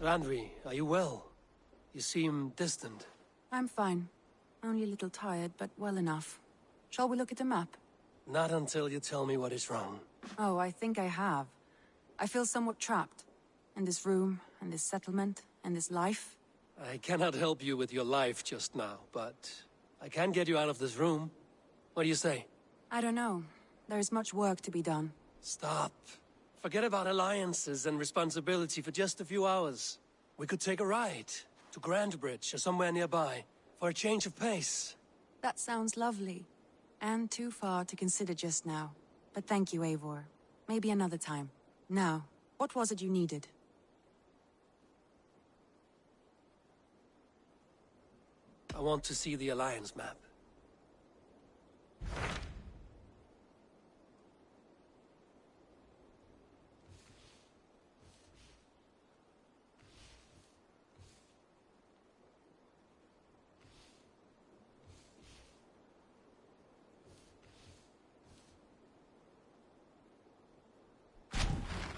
Randvi, are you well? You seem distant. I'm fine. Only a little tired, but well enough. Shall we look at the map? Not until you tell me what is wrong. Oh, I think I have. I feel somewhat trapped. In this room, and this settlement, and this life. I cannot help you with your life just now, but I can get you out of this room. What do you say? I don't know. There is much work to be done. Stop. Forget about alliances and responsibility for just a few hours. We could take a ride to Grandbridge or somewhere nearby for a change of pace. That sounds lovely. And too far to consider just now. But thank you, Eivor. Maybe another time. Now, what was it you needed? I want to see the Alliance map.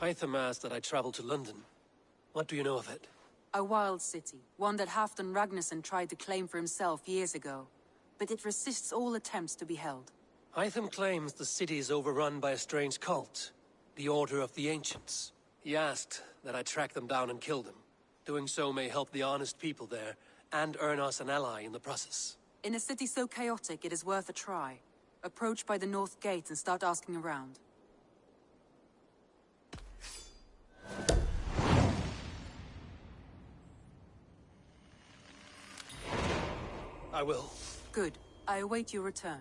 Hytham asked that I travel to London. What do you know of it? A wild city, one that Halfdan Ragnarsson tried to claim for himself years ago. But it resists all attempts to be held. Hytham claims the city is overrun by a strange cult, the Order of the Ancients. He asked that I track them down and kill them. Doing so may help the honest people there, and earn us an ally in the process. In a city so chaotic, it is worth a try. Approach by the North Gate and start asking around. I will. Good. I await your return.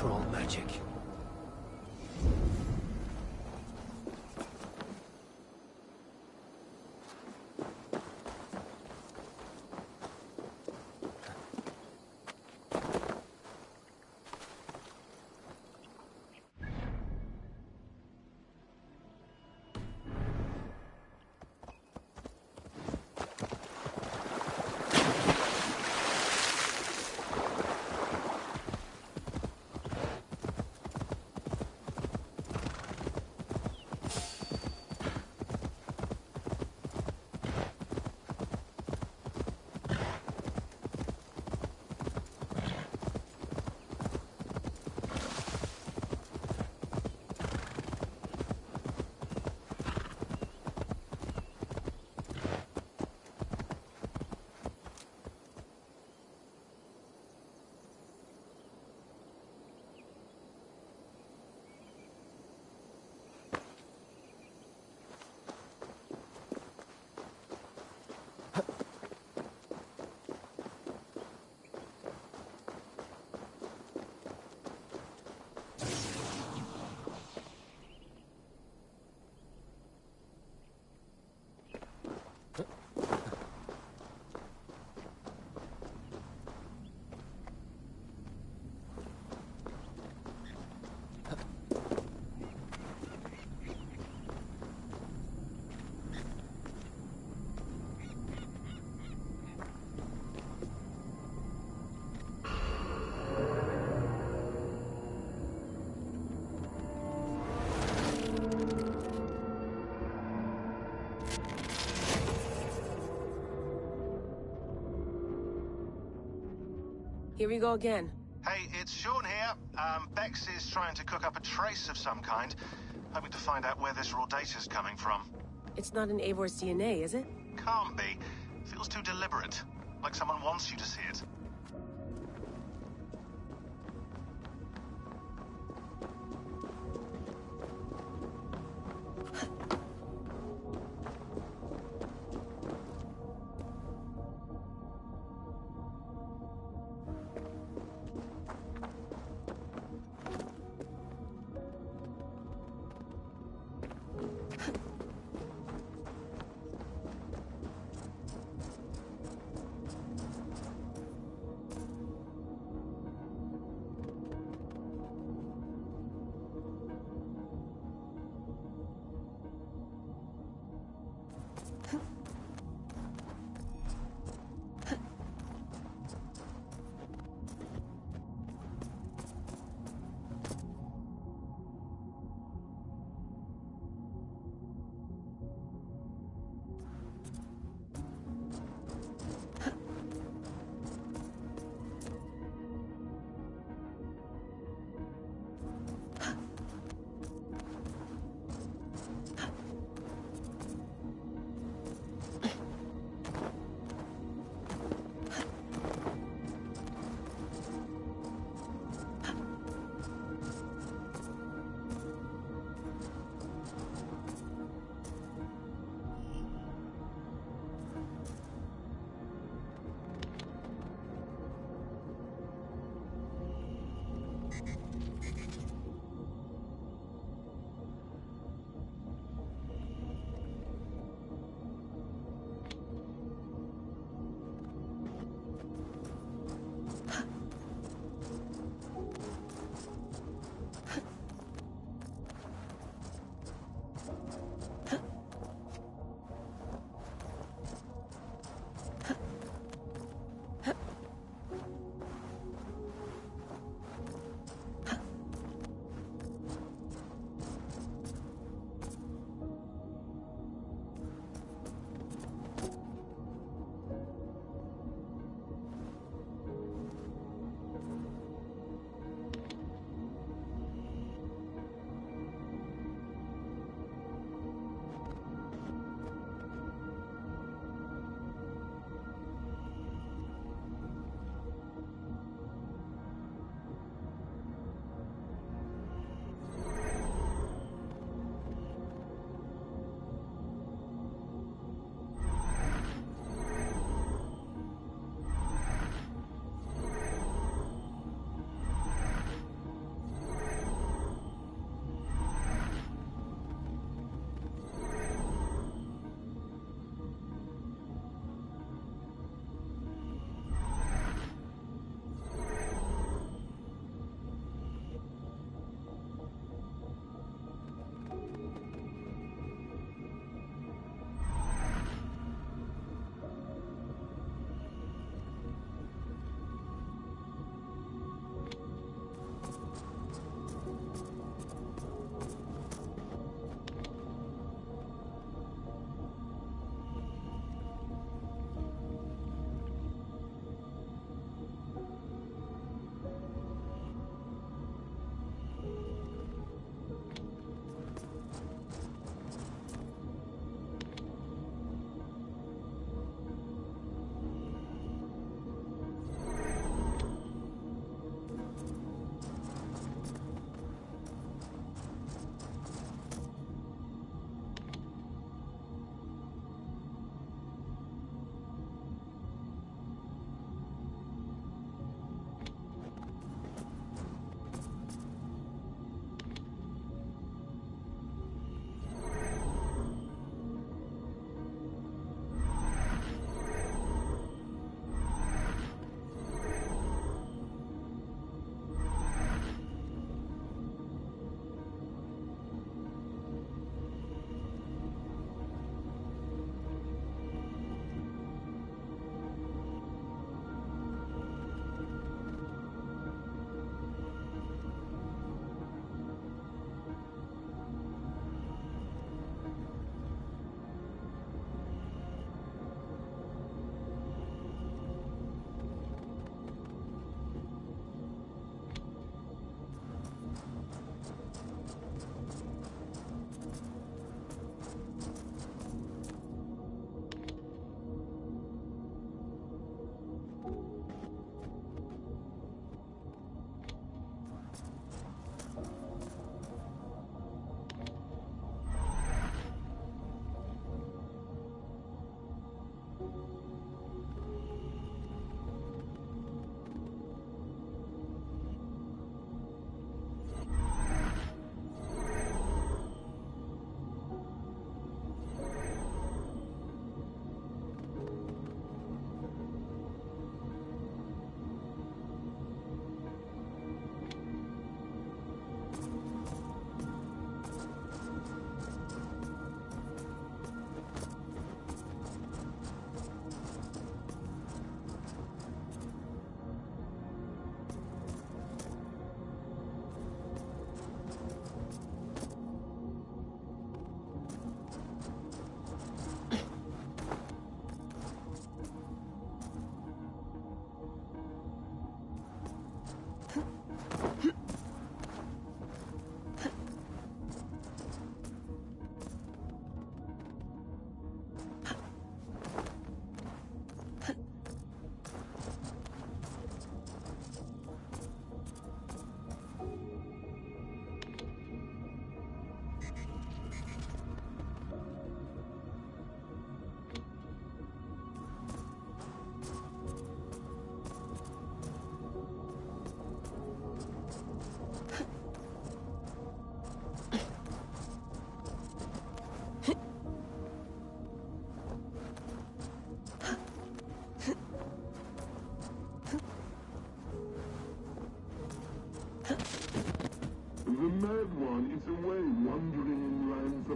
troll magic. Here we go again. Hey, it's Sean here. Bex is trying to cook up a trace of some kind, hoping to find out where this raw data's coming from. It's not in Eivor's DNA, is it? Can't be. Feels too deliberate, like someone wants you to see it.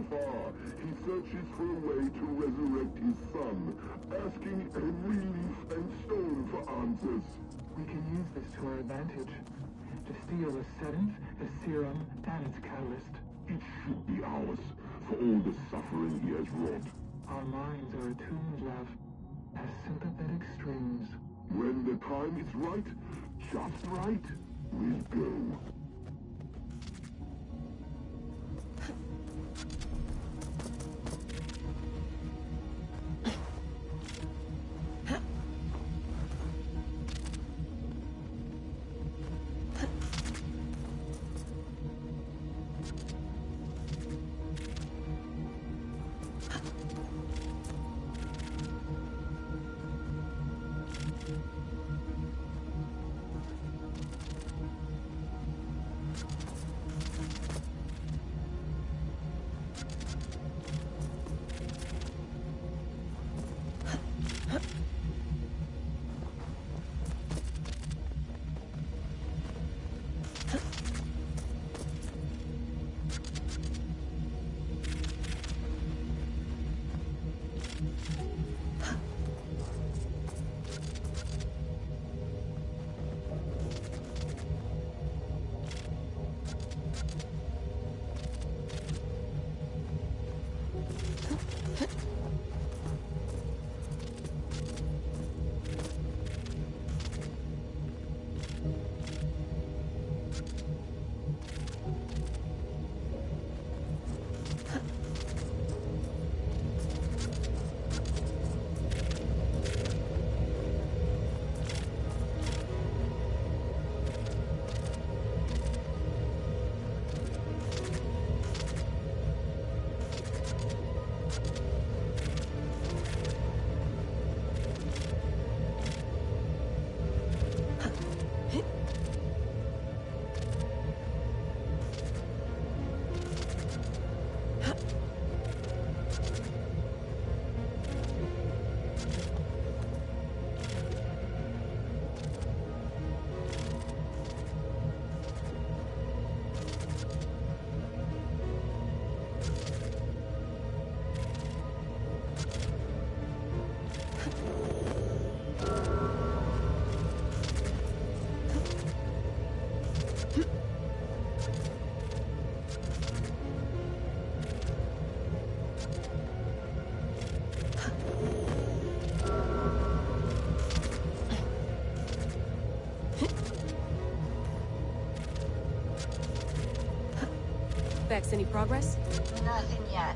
far. He searches for a way to resurrect his son, asking every leaf and stone for answers. We can use this to our advantage. To steal the seventh, the serum, and its catalyst. It should be ours, for all the suffering he has wrought. Our minds are attuned, love, as sympathetic strings. When the time is right, just right, we'll go. Vex, any progress? Nothing yet.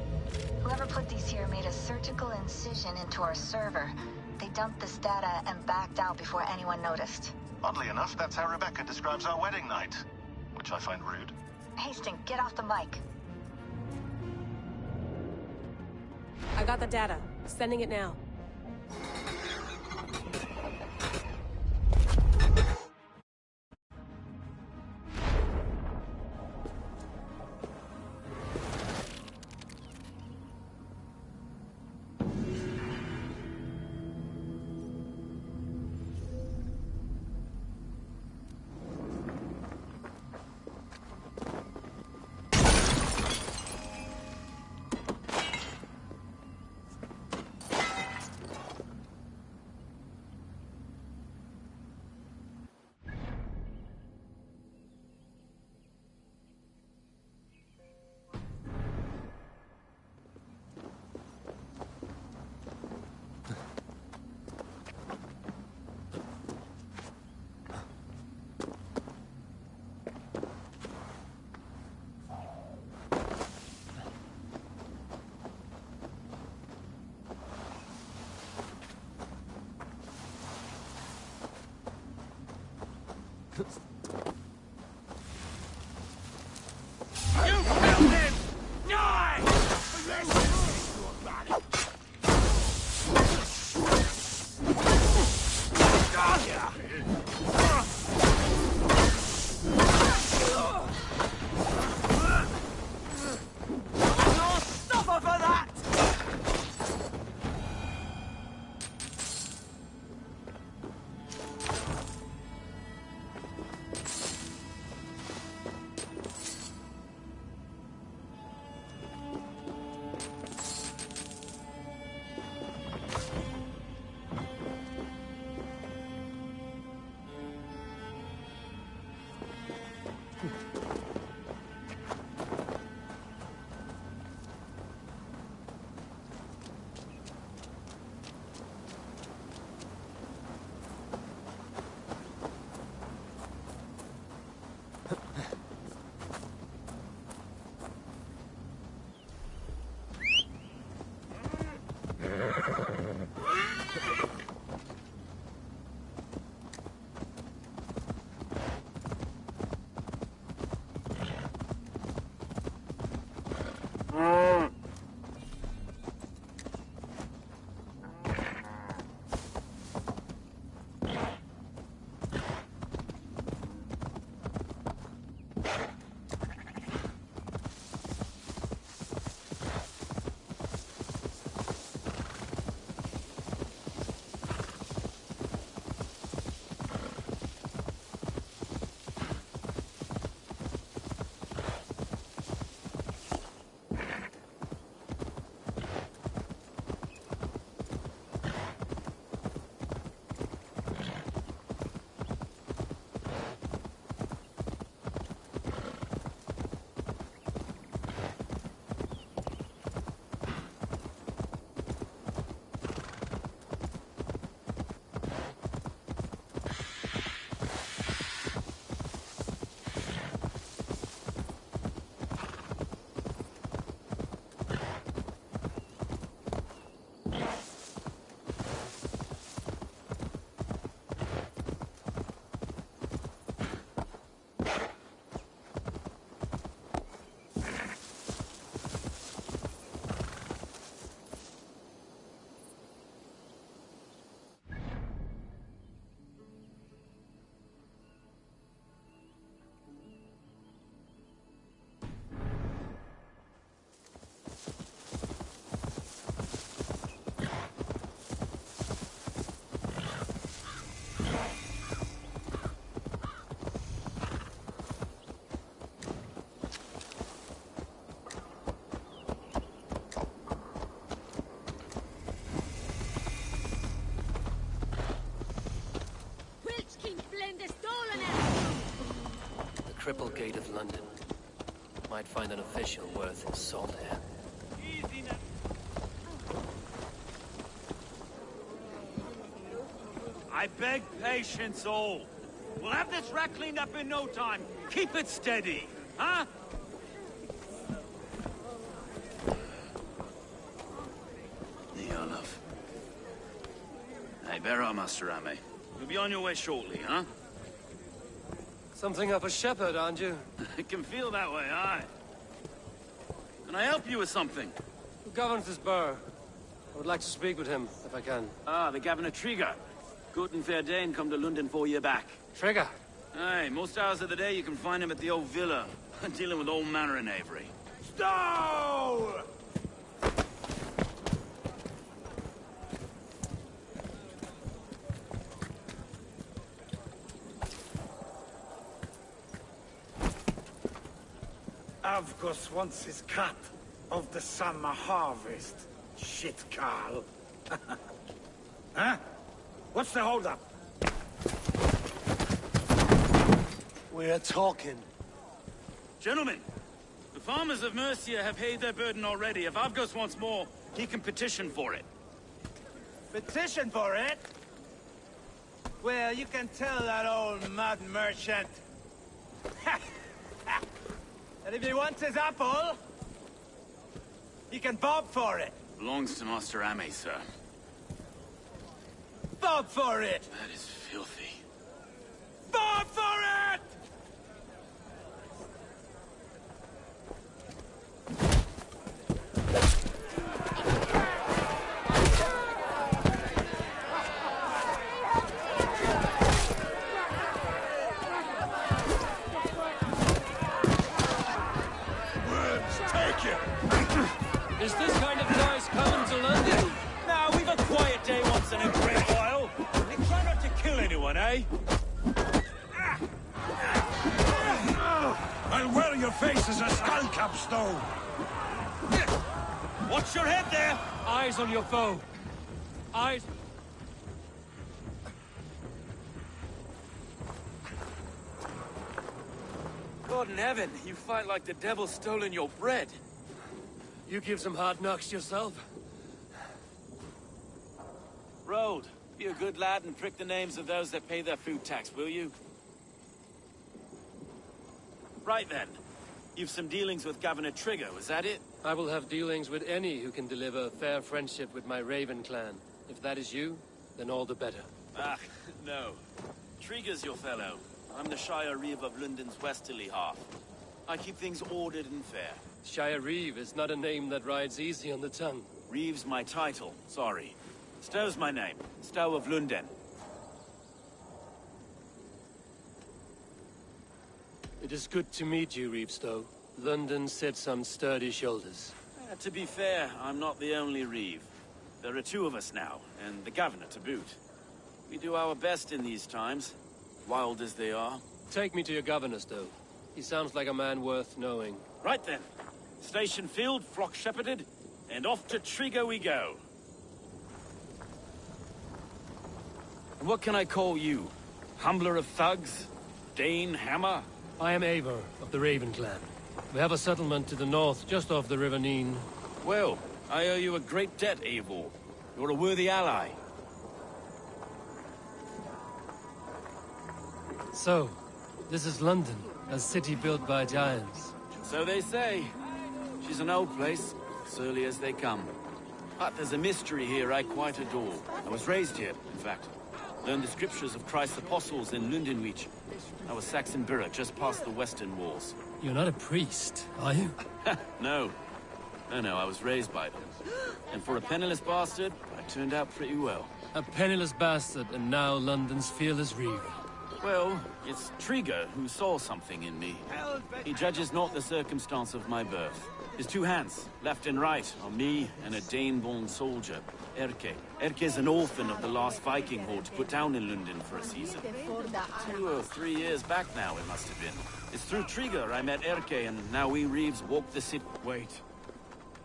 Whoever put these here made a surgical incision into our server. They dumped this data and backed out before anyone noticed. Oddly enough, that's how Rebecca describes our wedding night, which I find rude. Hastings, get off the mic. I got the data. Sending it now. Cripplegate of London. Might find an official worth his salt here. I beg patience, all. We'll have this rat cleaned up in no time. Keep it steady, huh? Neolov. Hey, bear up, Master Ame. You'll be on your way shortly, huh? Something of a shepherd, aren't you? It can feel that way, aye. Can I help you with something? Who governs this burgh? I would like to speak with him, if I can. Ah, the Governor Trigger. Good and fair Dane come to London 4 year back. Trigger? Aye, most hours of the day you can find him at the old villa, dealing with all manner in Avery. Stow! Avgos wants his cut of the summer harvest. Shit, Carl. Huh? What's the holdup? We're talking. Gentlemen, the farmers of Mercia have paid their burden already. If Avgos wants more, he can petition for it. Petition for it? Well, you can tell that old mud merchant. And if he wants his apple, he can bob for it. Belongs to Master Ame, sir. Bob for it! That is filthy. Bob for it! Is this kind of noise coming to London? Now, we've a quiet day once in a great while. And try not to kill anyone, eh? I'll wear your face as a skull capstone. Watch your head there! Eyes on your foe. Eyes... God in heaven, you fight like the devil's stolen your bread. You give some hard knocks yourself. Road, be a good lad and prick the names of those that pay their food tax, will you? Right then. You've some dealings with Governor Trigger, was that it? I will have dealings with any who can deliver fair friendship with my Raven clan. If that is you, then all the better. Ah, no. Trigger's your fellow. I'm the Shire Reeve of London's westerly half. I keep things ordered and fair. Shire Reeve is not a name that rides easy on the tongue. Reeve's my title, sorry. Stow's my name. Stow of London. It is good to meet you, Reevestow. London sits on sturdy shoulders. To be fair, I'm not the only Reeve. There are two of us now, and the Governor to boot. We do our best in these times, wild as they are. Take me to your Governor, Stow. He sounds like a man worth knowing. Right then. Station filled, flock shepherded, and off to Trigger we go. And what can I call you? Humbler of thugs? Dane Hammer? I am Eivor of the Raven clan. We have a settlement to the north, just off the River Neen. Well, I owe you a great debt, Eivor. You're a worthy ally. So, this is London, a city built by giants. So they say. She's an old place, surly as they come. But there's a mystery here I quite adore. I was raised here, in fact. Learned the scriptures of Christ's apostles in Lundenwich. I was Saxon Borough, just past the western walls. You're not a priest, are you? No. No, I was raised by them. And for a penniless bastard, I turned out pretty well. A penniless bastard, and now London's fearless Reeve. Well, it's Trigger who saw something in me. He judges not the circumstance of my birth. His two hands, left and right, are me and a Dane-born soldier, Erke. Erke's an orphan of the last Viking horde put down in London for a season. 2 or 3 years back now, it must have been. It's through Trigger I met Erke, and now we Reeves walk the city. Wait.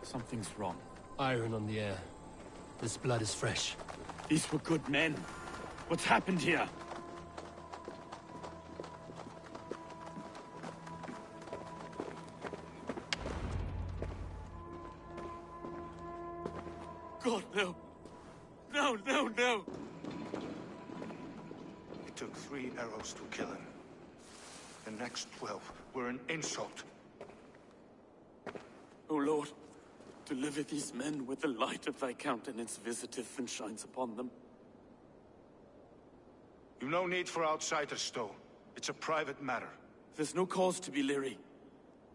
Something's wrong. Iron on the air. This blood is fresh. These were good men. What's happened here? Oh no! It took 3 arrows to kill him. The next 12 were an insult. O Lord, deliver these men with the light of thy countenance visiteth and shines upon them. You've no need for outsiders, Stowe. It's a private matter. There's no cause to be leery.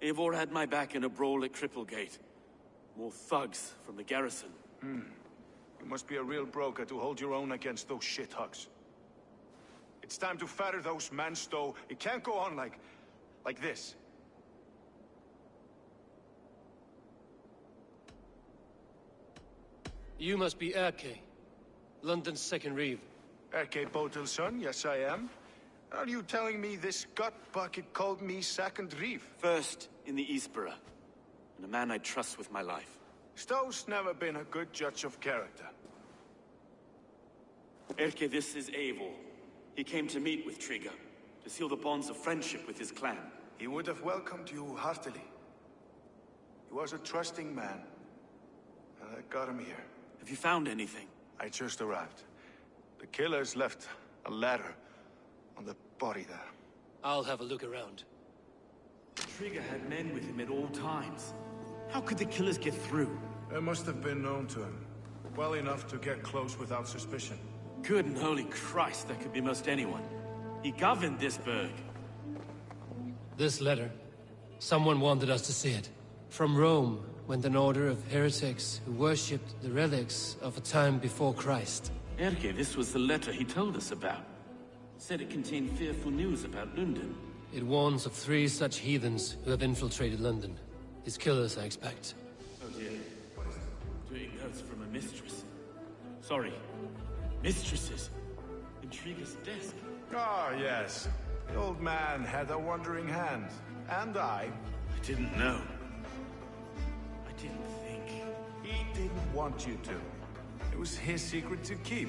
Eivor had my back in a brawl at Cripplegate. More thugs from the garrison. You must be a real broker to hold your own against those shithugs. It's time to fetter those men, Stowe. It can't go on like this. You must be Erke, London's second reeve. Erke Botel's son, yes I am. Are you telling me this gut-bucket called me second reeve? First in the Eastborough, and a man I trust with my life. Stowe's never been a good judge of character. Erke, this is Eivor. He came to meet with Trigger, to seal the bonds of friendship with his clan. He would have welcomed you heartily. He was a trusting man, and I got him here. Have you found anything? I just arrived. The killers left a ladder on the body there. I'll have a look around. Trigger had men with him at all times. How could the killers get through? They must have been known to him. Well enough to get close without suspicion. Good and holy Christ, that could be most anyone. He governed this burg. This letter. Someone wanted us to see it. From Rome went an order of heretics who worshipped the relics of a time before Christ. Erke, this was the letter he told us about. Said it contained fearful news about London. It warns of 3 such heathens who have infiltrated London. His killers, I expect. Oh dear. Doing notes from a mistress. Sorry. Mistresses. In Trigger's desk. Ah, yes. The old man had a wandering hand. And I didn't know. I didn't think. He didn't want you to. It was his secret to keep.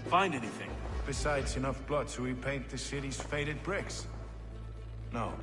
Find anything? Besides enough blood to repaint the city's faded bricks? No.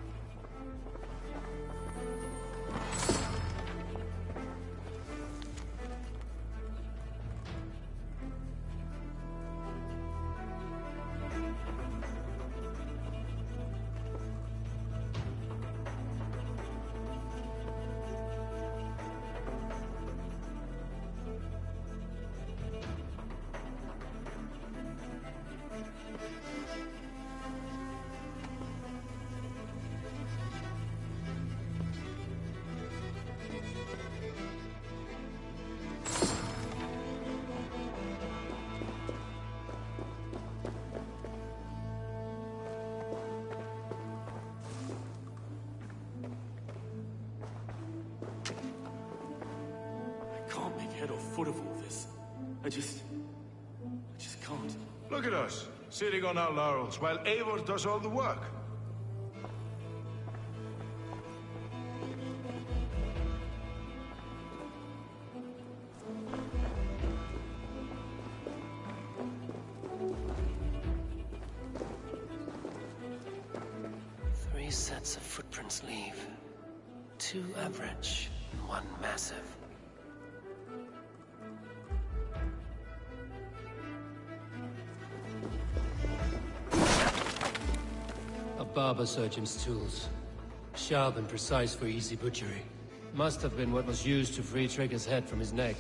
Head or foot of all this. I just can't. Look at us, sitting on our laurels while Eivor does all the work. Three sets of footprints leave. 2 average, and 1 massive. Barber surgeon's tools. Sharp and precise for easy butchery. Must have been what was used to free Trigger's head from his neck.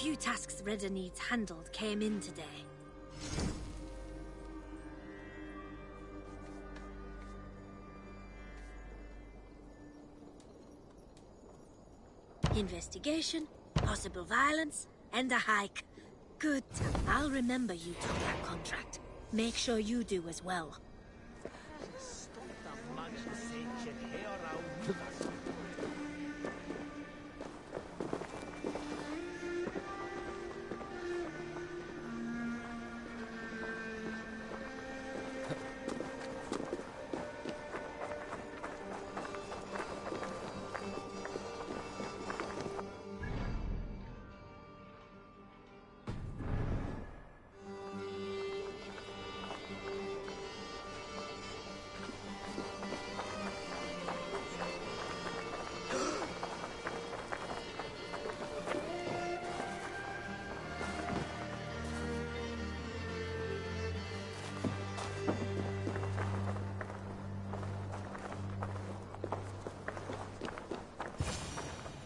few tasks Redder needs handled came in today. Investigation, possible violence, and a hike. Good. I'll remember you took that contract. Make sure you do as well.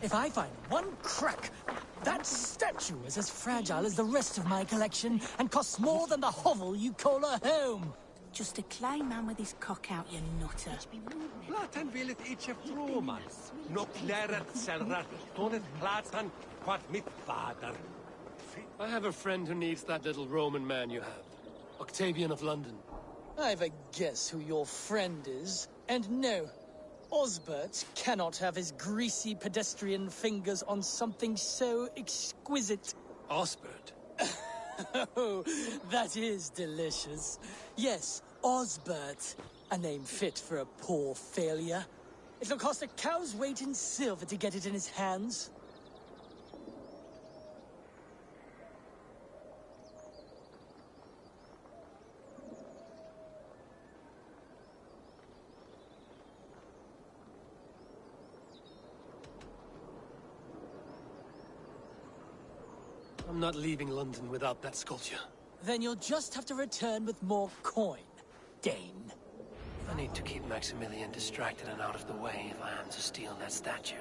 If I find one crack, that statue is as fragile as the rest of my collection and costs more than the hovel you call a home. Just a klein man with his cock out, you nutter. Platan vill ett itche froman. No kläret serrat, tonet platan, quat mit fader. I have a friend who needs that little Roman man you have. Octavian of London. I've a guess who your friend is. And no, Osbert cannot have his greasy pedestrian fingers on something so exquisite. Osbert? Oh, that is delicious. Yes, Osbert. A name fit for a poor failure. It'll cost a cow's weight in silver to get it in his hands. I'm not leaving London without that sculpture. Then you'll just have to return with more coin, Dane. I need to keep Maximilian distracted and out of the way if I am to steal that statue.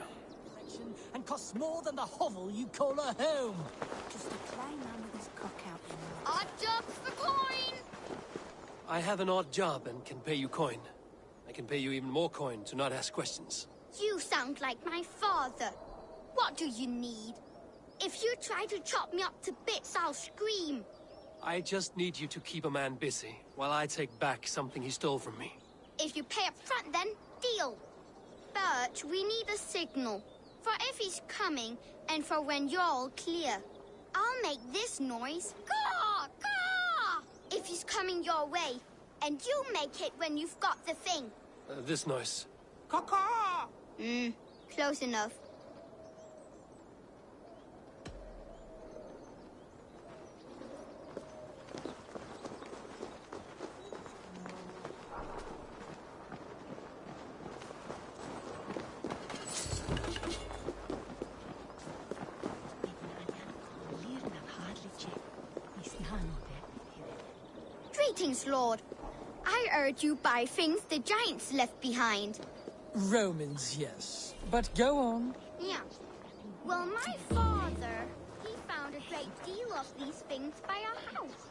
And costs more than the hovel you call a home. Just a klein man with his cock out, you nutter. Odd jobs for coin! I have an odd job and can pay you coin. I can pay you even more coin to not ask questions. You sound like my father. What do you need? If you try to chop me up to bits, I'll scream. I just need you to keep a man busy, while I take back something he stole from me. If you pay up front, then deal. But we need a signal. For if he's coming, and for when you're all clear. I'll make this noise. Caw! Caw! If he's coming your way. And you make it when you've got the thing. This noise. Caw-caw! Close enough. Greetings, Lord. I heard you buy things the giants left behind. Romans, yes. But go on. Yeah. Well, my father, he found a great deal of these things by our house.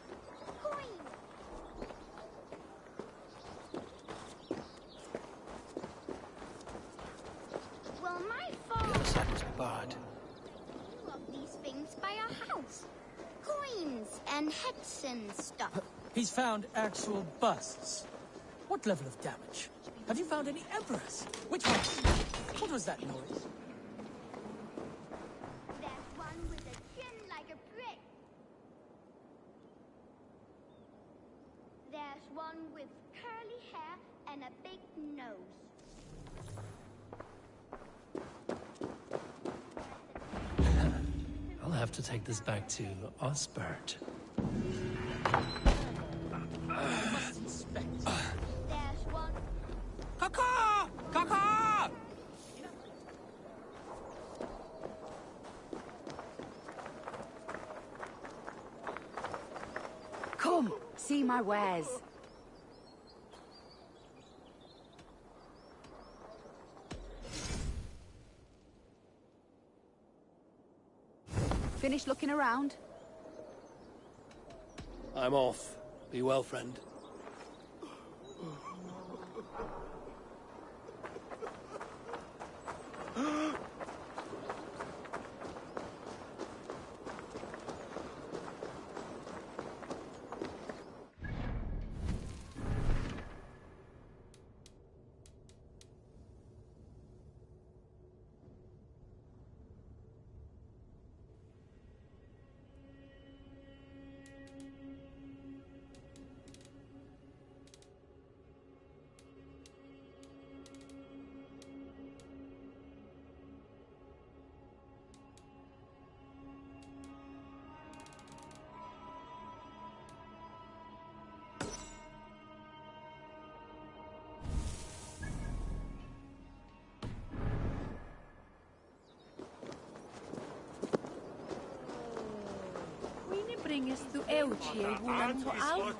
Coin. Well, my father... The other side was barred. ...of these things by our house. Coins and heads and stuff. He's found actual busts. What level of damage? Have you found any emperors? Which one? What was that noise? There's one with a chin like a brick. There's one with curly hair and a big nose. I'll have to take this back to Osbert. There's one. Caw-caw! Caw-caw! Come, see my wares. Finish looking around? I'm off. Be well, friend. Bringes du euch vulan på allt.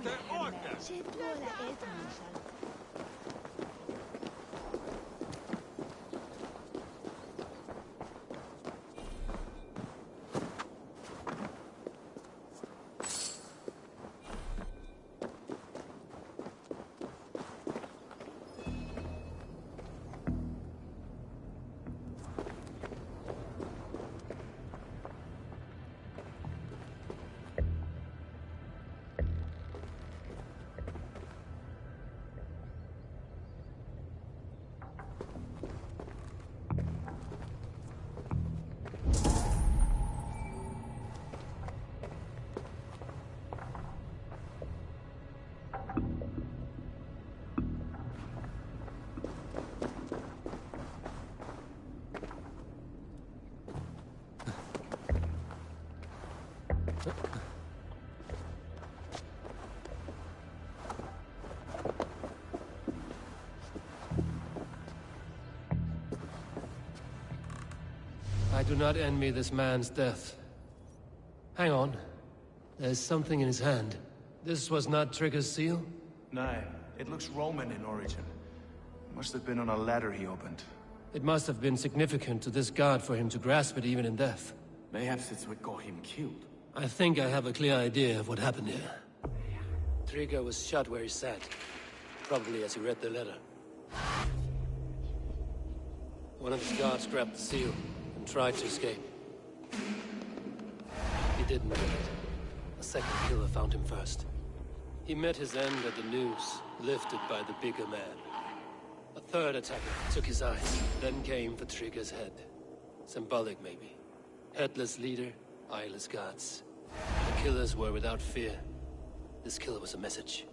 I do not envy this man's death. Hang on. There's something in his hand. This was not Trigger's seal? No, it looks Roman in origin. Must have been on a ladder he opened. It must have been significant to this god for him to grasp it even in death. Mayhaps it's what got him killed. I think I have a clear idea of what happened here. Trigger was shot where he sat. Probably as he read the letter. One of his guards grabbed the seal and tried to escape. He didn't make it. A second killer found him first. He met his end at the noose, lifted by the bigger man. A third attacker took his eyes, then came for Trigger's head. Symbolic, maybe. Headless leader, eyeless guards. The killers were without fear. This kill was a message.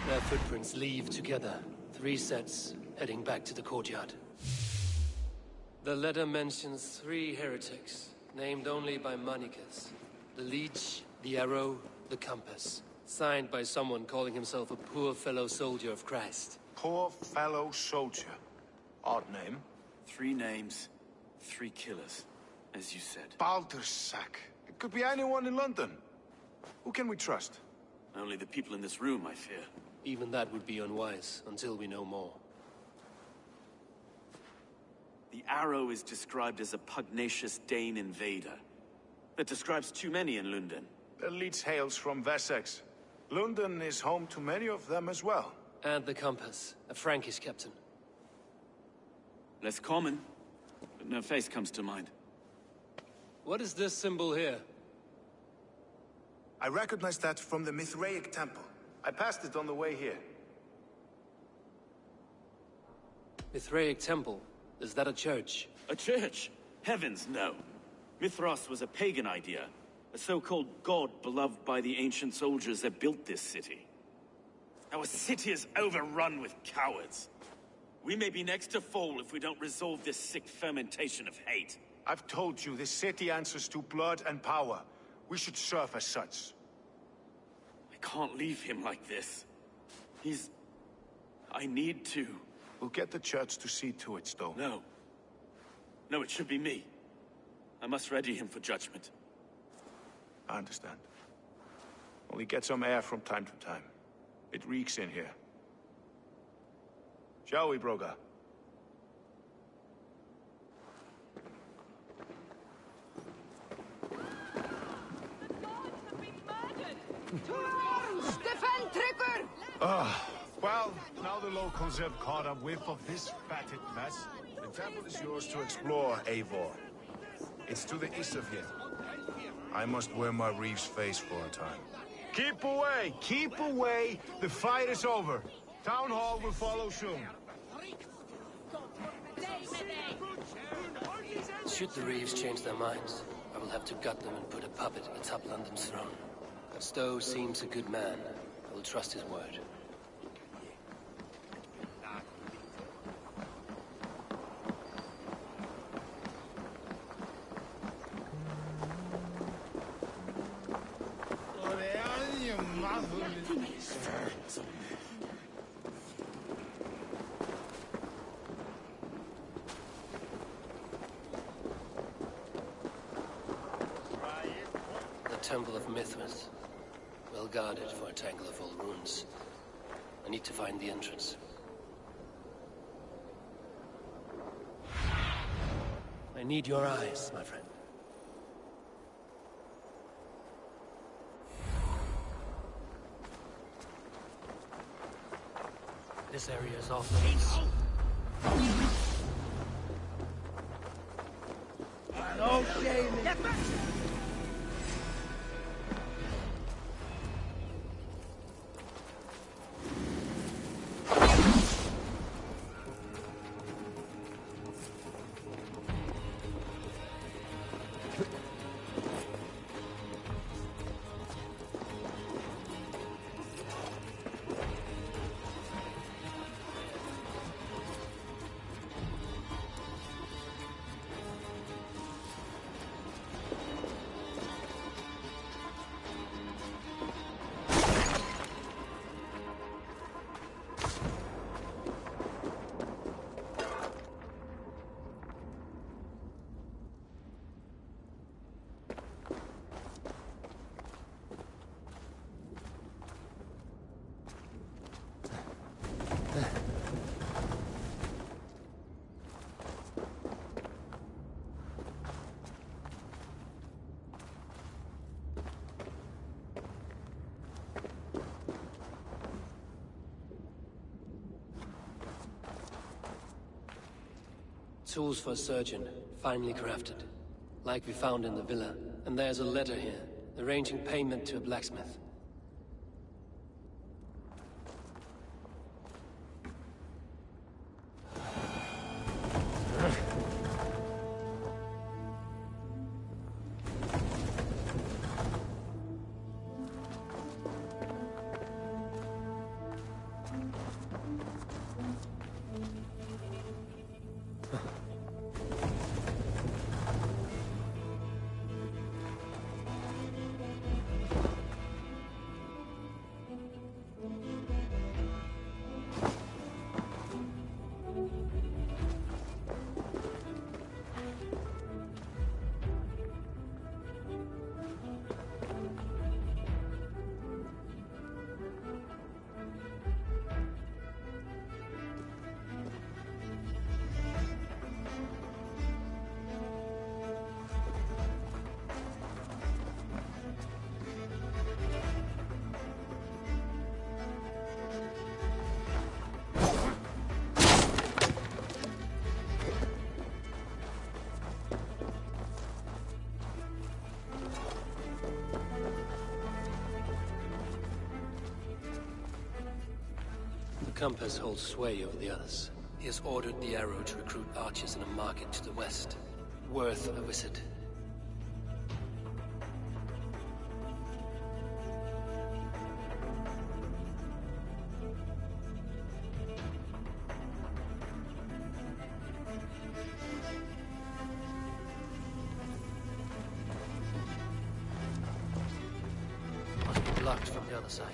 Their footprints leave together. 3 sets, heading back to the courtyard. The letter mentions 3 heretics, named only by Manicus. The Leech, the Arrow, the Compass. Signed by someone calling himself a poor fellow soldier of Christ. Poor fellow soldier. Odd name. 3 names, 3 killers, as you said. Baldersack. It could be anyone in London. Who can we trust? Only the people in this room, I fear. Even that would be unwise, until we know more. The Arrow is described as a pugnacious Dane invader. That describes too many in London. The Leech hails from Wessex. London is home to many of them as well. And the Compass, a Frankish captain. Less common, but no face comes to mind. What is this symbol here? I recognize that from the Mithraic temple. I passed it on the way here. Mithraic temple? Is that a church? A church? Heavens, no. Mithras was a pagan idea. A so-called god beloved by the ancient soldiers that built this city. Our city is overrun with cowards. We may be next to fall if we don't resolve this sick fermentation of hate. I've told you, this city answers to blood and power. We should serve as such. I can't leave him like this. I need to. We'll get the church to see to it, Stone. No. No, it should be me. I must ready him for judgment. I understand. Only get some air from time to time. It reeks in here. Shall we, Broga? Defend Trigger! Well, now the locals have caught a whiff of this fatted mess. The temple is yours to explore, Eivor. It's to the east of here. I must wear my reef's face for a time. Keep away! Keep away! The fight is over. Town Hall will follow soon. Should the Reeves change their minds, I will have to gut them and put a puppet atop London's throne. But Stowe seems a good man. I will trust his word. Temple of Mithras. Well guarded for a tangle of old ruins. I need to find the entrance. I need your eyes, my friend. This area is off limits. No shame. Tools for a surgeon, finely crafted. Like we found in the villa. And there's a letter here, arranging payment to a blacksmith. The compass holds sway over the others. He has ordered the arrow to recruit archers in a market to the west. Worth a visit. Must be blocked from the other side.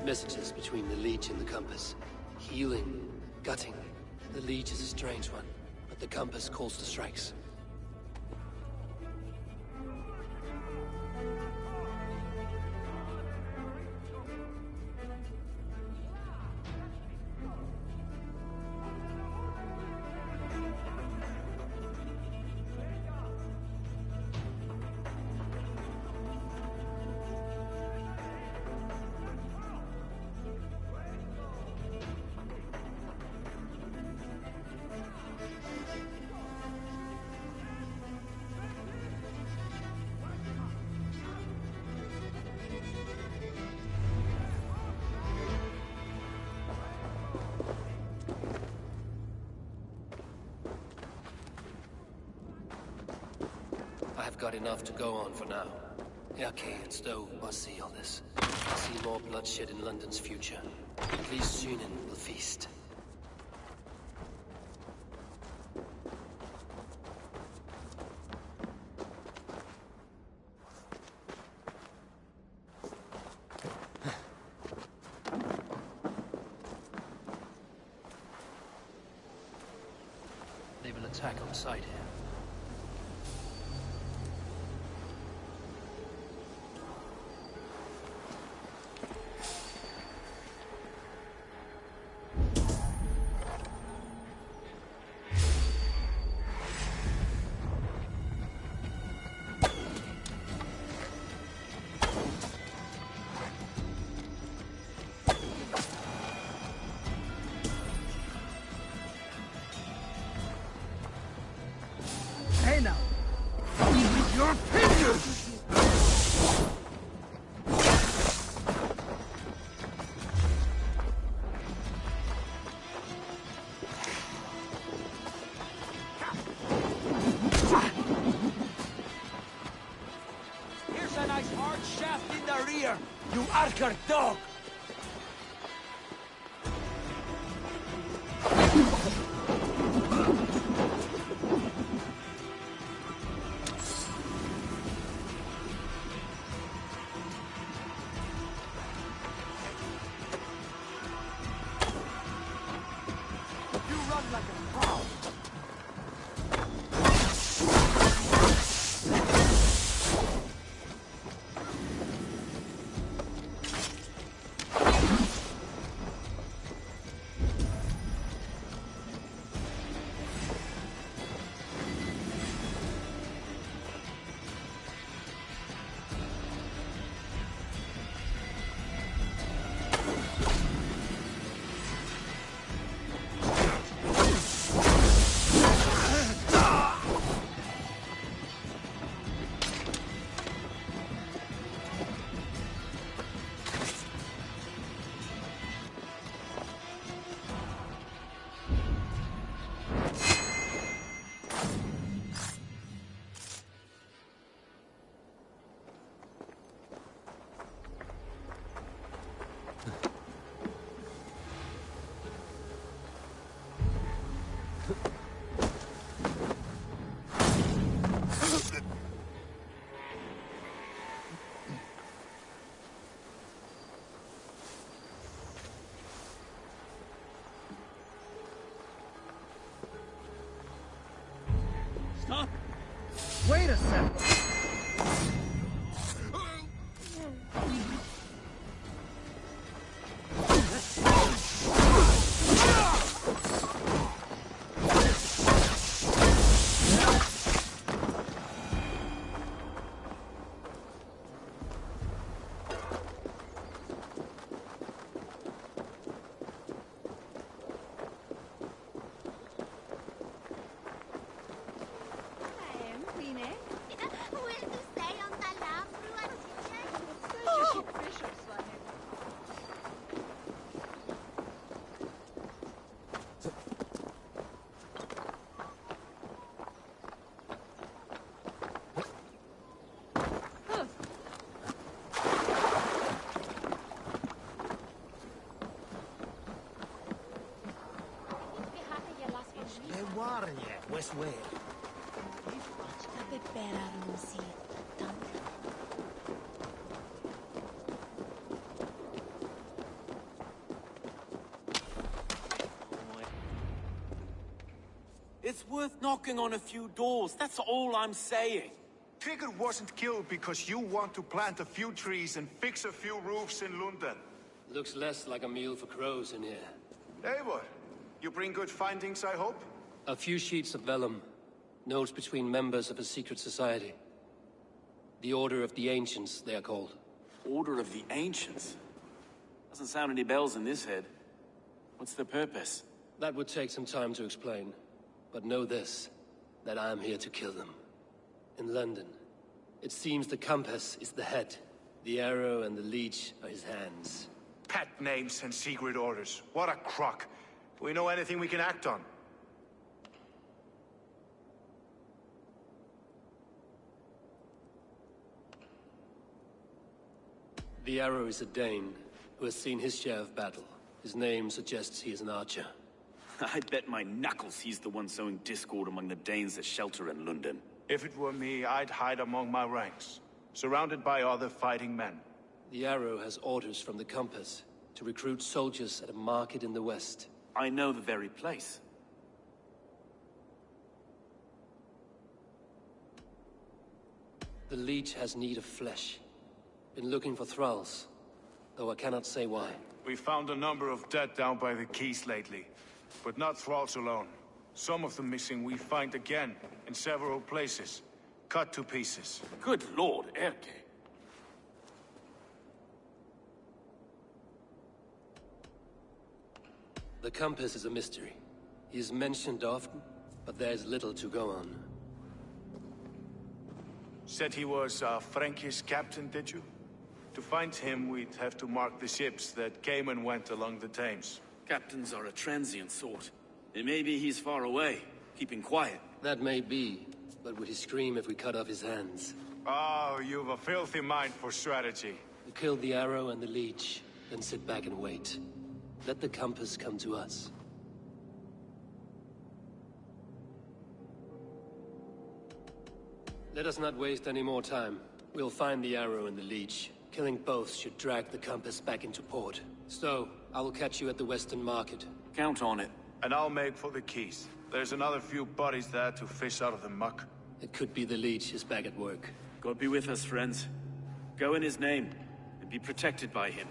messages between the Leech and the Compass. Healing, gutting. The Leech is a strange one, but the Compass calls to strikes. I've got enough to go on for now. Erke and Stowe must see all this. See more bloodshed in London's future. At least Shunin will feast. They will attack on sight here. Hey now! With your fingers! Here's a nice hard shaft in the rear, you Archer dog! Stop! Wait a second! West Way. worth knocking on a few doors, that's all I'm saying. Trigger wasn't killed because you want to plant a few trees and fix a few roofs in London. Looks less like a meal for crows in here. Eivor, you bring good findings, I hope? A few sheets of vellum. Notes between members of a secret society. The Order of the Ancients, they are called. Order of the Ancients? Doesn't sound any bells in this head. What's the purpose? That would take some time to explain. But know this, that I am here to kill them. In London, it seems the compass is the head. The arrow and the leech are his hands. Pet names and secret orders. What a crock. Do we know anything we can act on? The arrow is a Dane, who has seen his share of battle. His name suggests he is an archer. I bet my knuckles he's the one sowing discord among the Danes that shelter in London. If it were me, I'd hide among my ranks, surrounded by other fighting men. The arrow has orders from the compass to recruit soldiers at a market in the west. I know the very place. The leech has need of flesh. Been looking for thralls, though I cannot say why. We found a number of dead down by the quays lately, but not thralls alone. Some of the missing we find again, in several places, cut to pieces. Good lord, Erke. The compass is a mystery. He is mentioned often, but there is little to go on. Said he was a Frankish captain, did you? To find him, we'd have to mark the ships that came and went along the Thames. Captains are a transient sort. It may be he's far away, keeping quiet. That may be, but would he scream if we cut off his hands? Oh, you've a filthy mind for strategy. We kill the arrow and the leech, then sit back and wait. Let the compass come to us. Let us not waste any more time. We'll find the arrow and the leech. Killing both should drag the compass back into port. So, I will catch you at the Western Market. Count on it. And I'll make for the quays. There's another few bodies there to fish out of the muck. It could be the leech is back at work. God be with us, friends. Go in his name, and be protected by him.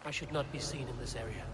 I should not be seen in this area.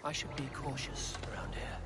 I should be cautious around here.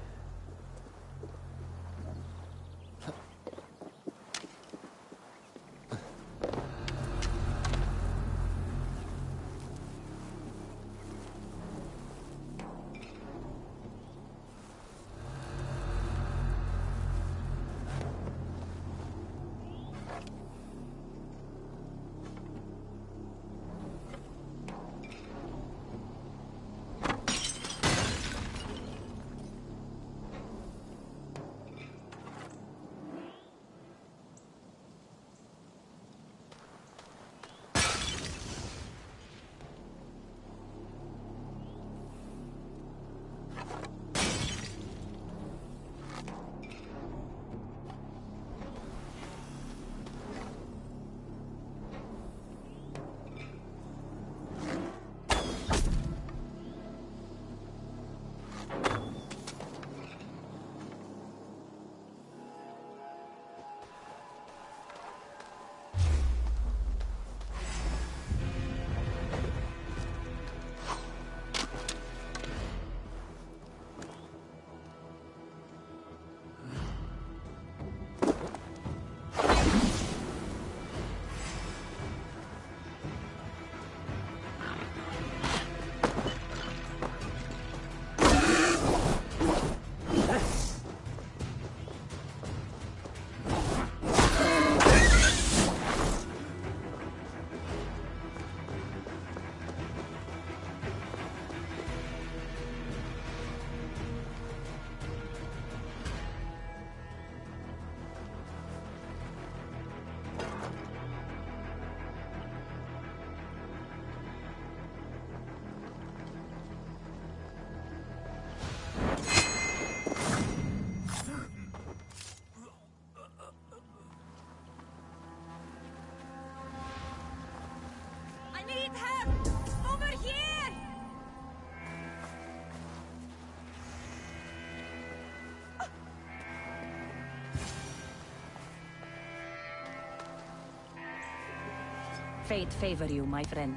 fate favor you, my friend.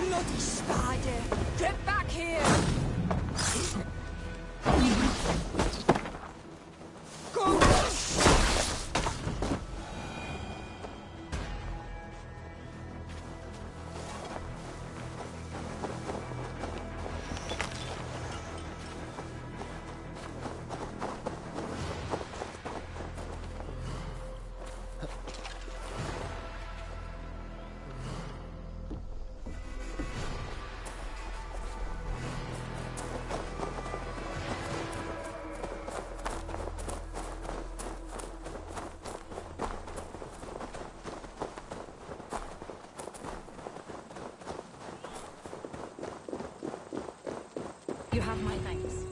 Bloody spider! Get back here! Go! You have my thanks.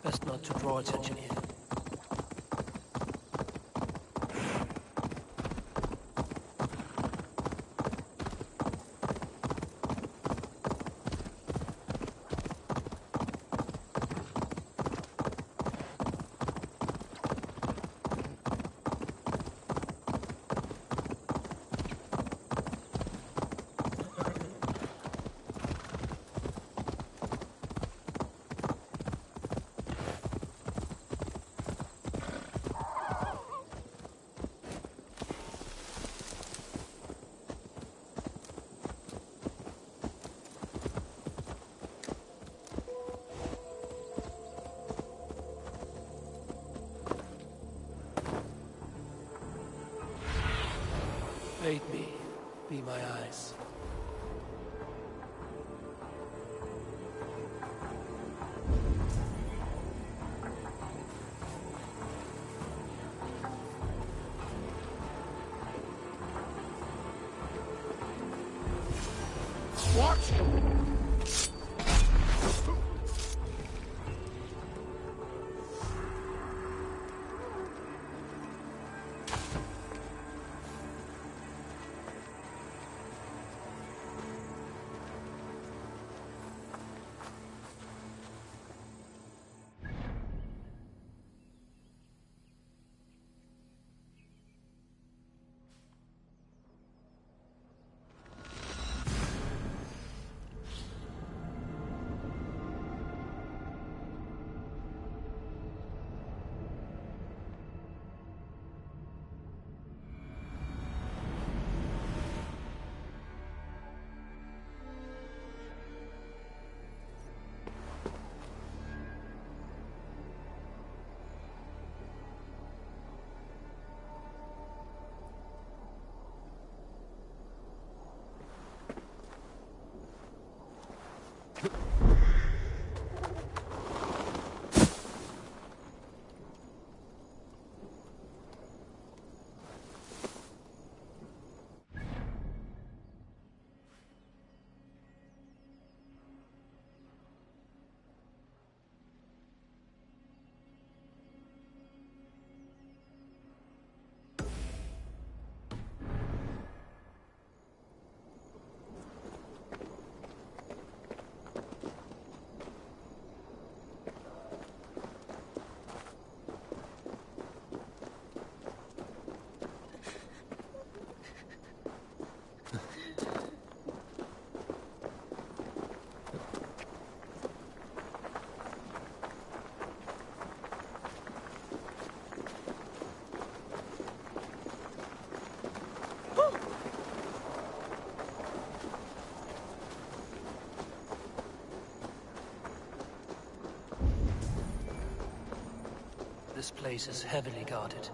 Best not to draw attention here. Aid me. Be my eyes. What? This place is heavily guarded.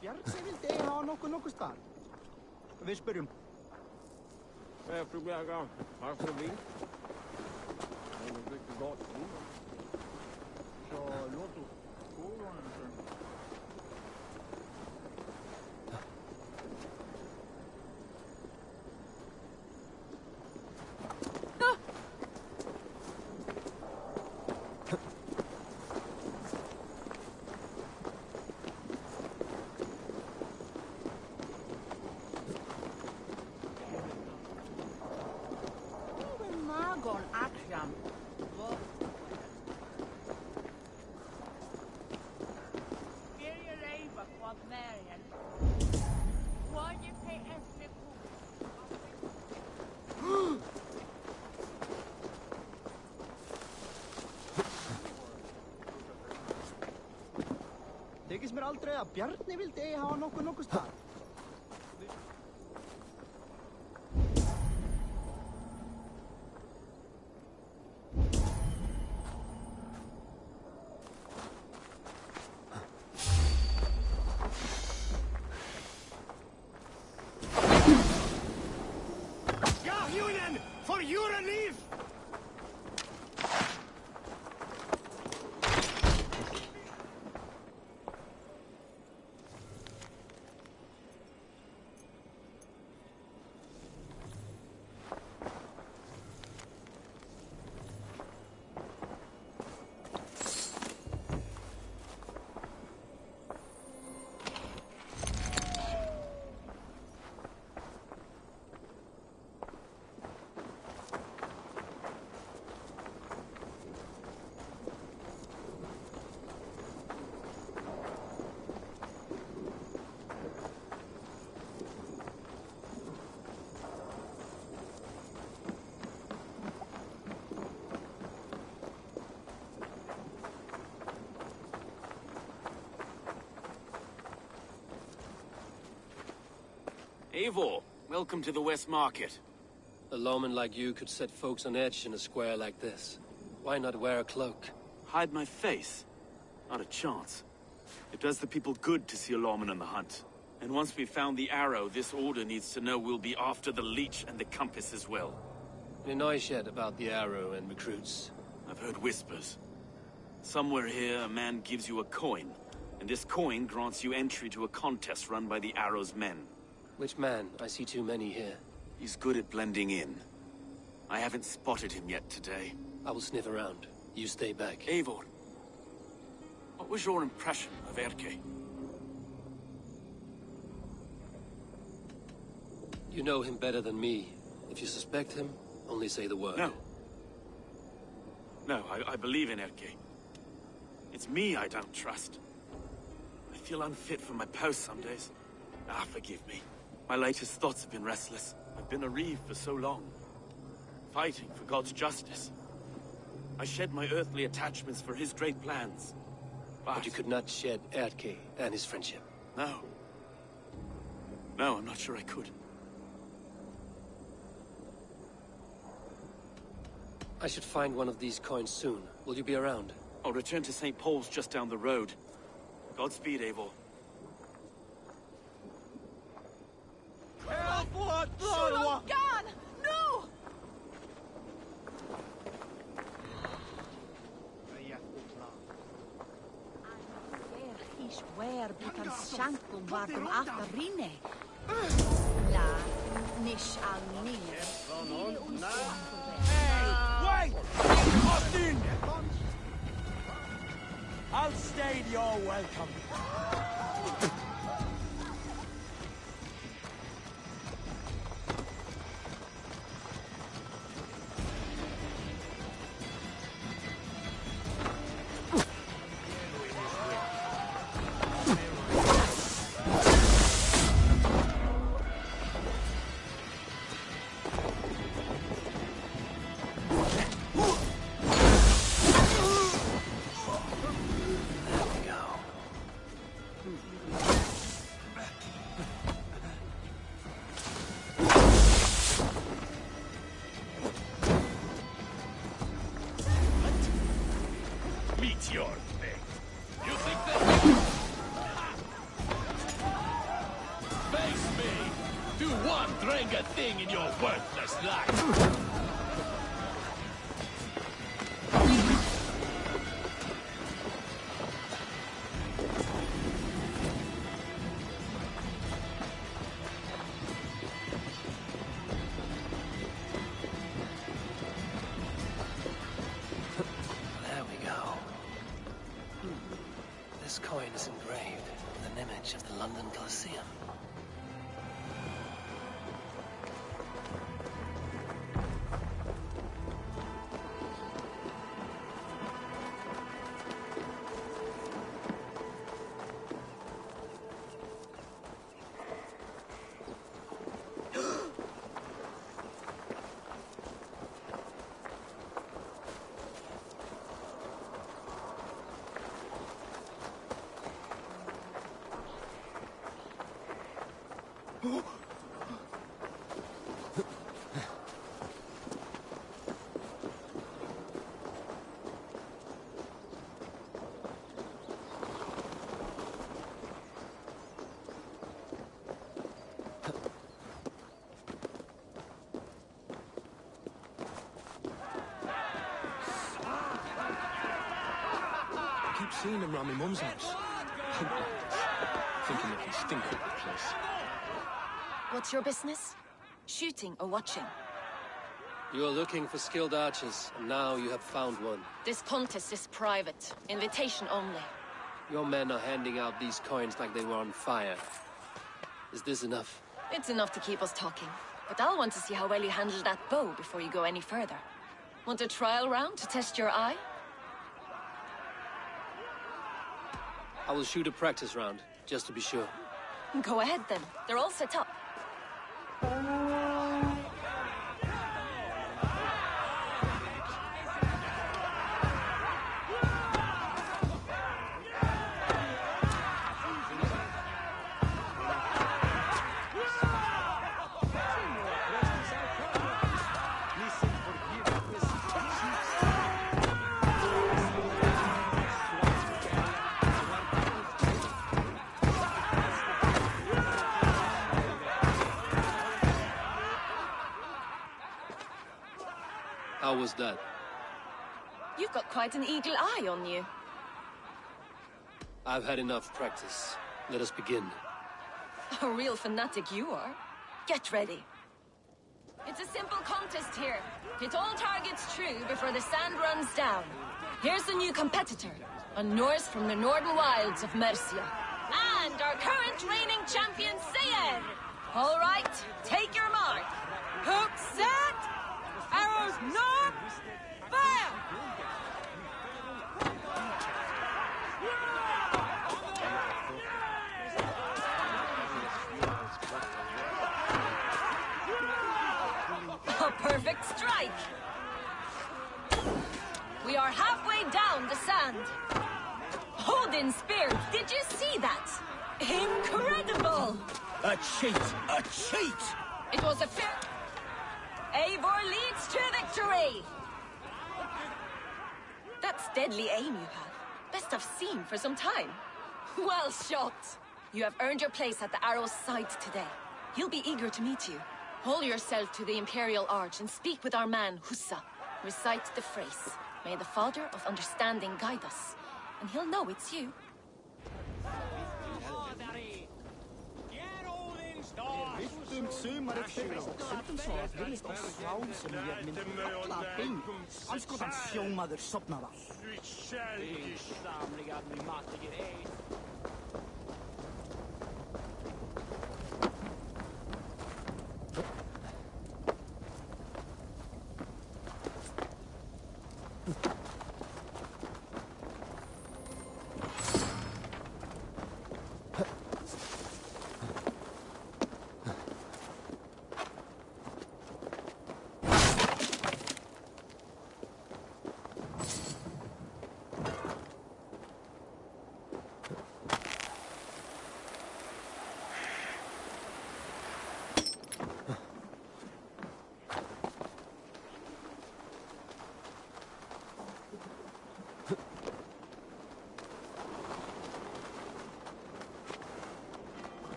Bjargsefildi eiga á nokkuð staðar. Við spyrjum. Varför vi? Det är mycket gott. Så låt oss gå honom. Þykist mér aldrei að Bjarni vildi eigi hafa nokkuð stað. Ja, Julian! For your relief! Eivor, welcome to the West Market. A lawman like you could set folks on edge in a square like this. Why not wear a cloak? Hide my face? Not a chance. It does the people good to see a lawman on the hunt. And once we've found the arrow, this order needs to know we'll be after the leech and the compass as well. Any noise yet about the arrow and recruits? I've heard whispers. Somewhere here, a man gives you a coin, and this coin grants you entry to a contest run by the arrow's men. Which man? I see too many here. He's good at blending in. I haven't spotted him yet today. I will sniff around. You stay back. Eivor, what was your impression of Erke? You know him better than me. If you suspect him, only say the word. No. No, I believe in Erke. It's me I don't trust. I feel unfit for my post some days. Forgive me. My latest thoughts have been restless. I've been a reeve for so long. Fighting for God's justice. I shed my earthly attachments for his great plans. But you could not shed Erke and his friendship. No. No, I'm not sure I could. I should find one of these coins soon. Will you be around? I'll return to St. Paul's just down the road. Godspeed, Eivor. Gun! No! Where began Shankum vartum after Rine? La nish al Hey! Wait! Austin! I'll stay. You're welcome. Seeing them round my mum's house. Thinking they can stink up the place. What's your business? Shooting or watching? You are looking for skilled archers, and now you have found one. This contest is private. Invitation only. Your men are handing out these coins like they were on fire. Is this enough? It's enough to keep us talking. But I'll want to see how well you handle that bow before you go any further. Want a trial round to test your eye? I will shoot a practice round, just to be sure. Go ahead then. They're all set up. How was that? You've got quite an eagle eye on you. I've had enough practice. Let us begin. A real fanatic you are. Get ready. It's a simple contest here. Hit all targets true before the sand runs down. Here's the new competitor, a Norse from the northern wilds of Mercia. And our current reigning champion, Sayer. All right, take your mark. Hook set! Arrows north! Fire! A perfect strike! We are halfway down the sand. Odin's spear, did you see that? Incredible! A cheat! A cheat! It was a fair... Eivor leads to victory! That's deadly aim you have. Best I've seen for some time. Well shot! You have earned your place at the arrow's side today. He'll be eager to meet you. Hold yourself to the Imperial Arch and speak with our man, Hussa. Recite the phrase. May the Father of Understanding guide us. And he'll know it's you.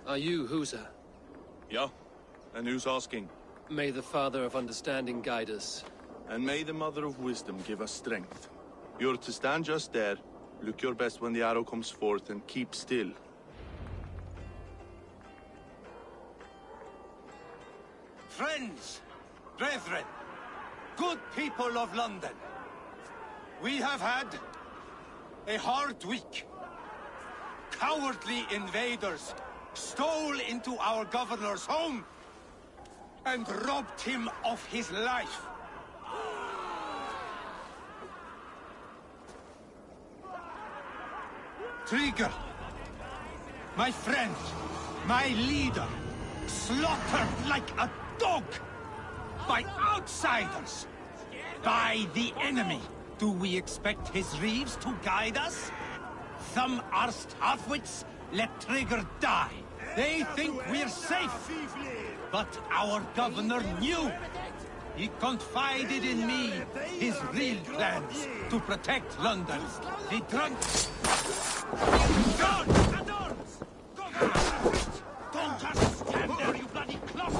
Are you Husa? Yeah? And who's asking? May the Father of Understanding guide us. And may the Mother of Wisdom give us strength. You're to stand just there, look your best when the arrow comes forth, and keep still. Friends, brethren, good people of London, we have had a hard week. Cowardly invaders stole into our governor's home and robbed him of his life. Trigger, my friend, my leader, slaughtered like a dog by outsiders, by the enemy. Do we expect his reeves to guide us? some arsed halfwits let Trigger die. They think we're safe. But our governor knew. He confided in me his real plans to protect London. The drug... God! Adorns! Go for it! Don't just stand there, you bloody clock!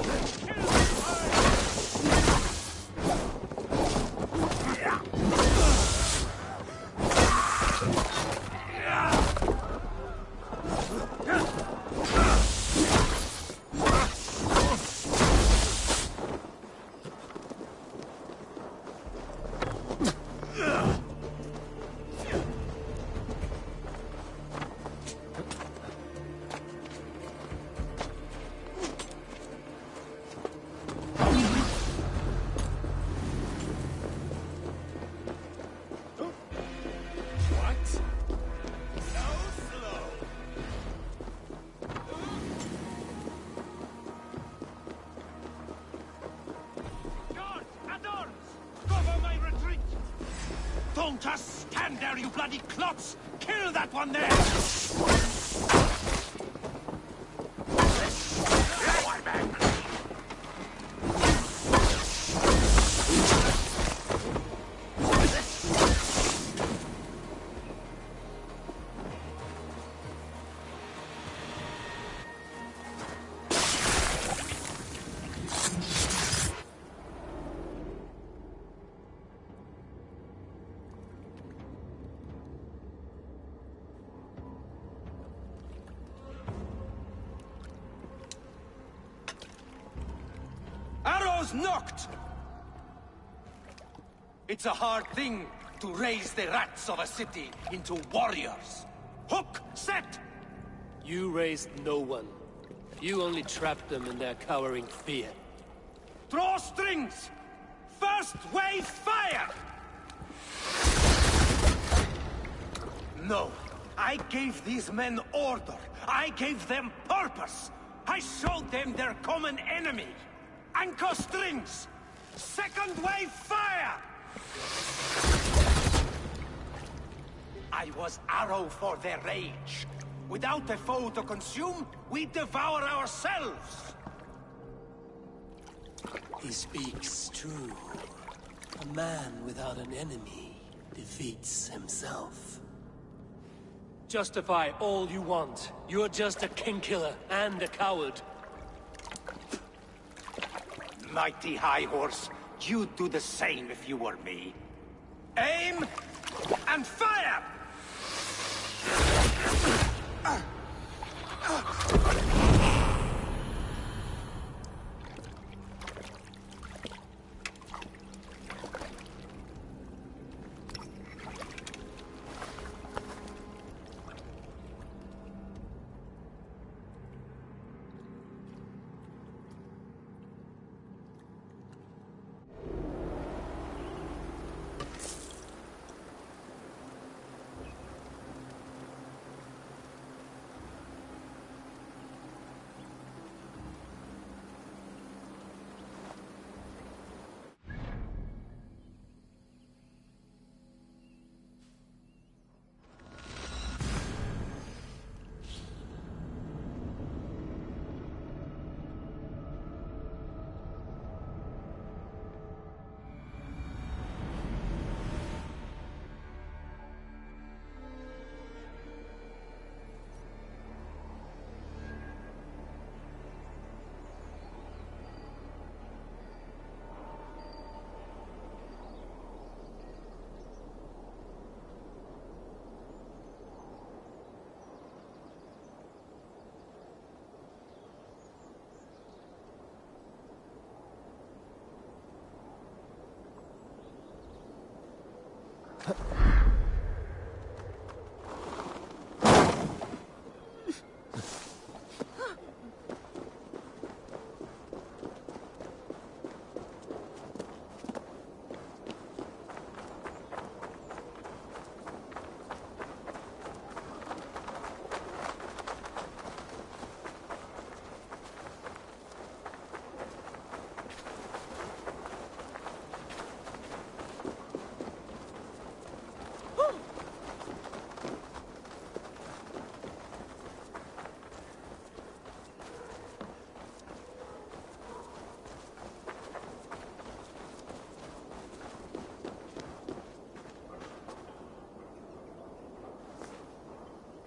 Don't just stand there, you bloody clots! Kill that one there! Arrows knocked! It's a hard thing to raise the rats of a city into warriors. Hook set! You raised no one. You only trapped them in their cowering fear. Draw strings! First wave fire! No, I gave these men order. I gave them purpose. I showed them their common enemy. Anchor strings! Second wave fire! I was arrow for their rage. Without a foe to consume, we devour ourselves! He speaks true. A man without an enemy defeats himself. Justify all you want. You're just a king-killer and a coward. Mighty High Horse, you'd do the same if you were me. Aim and fire!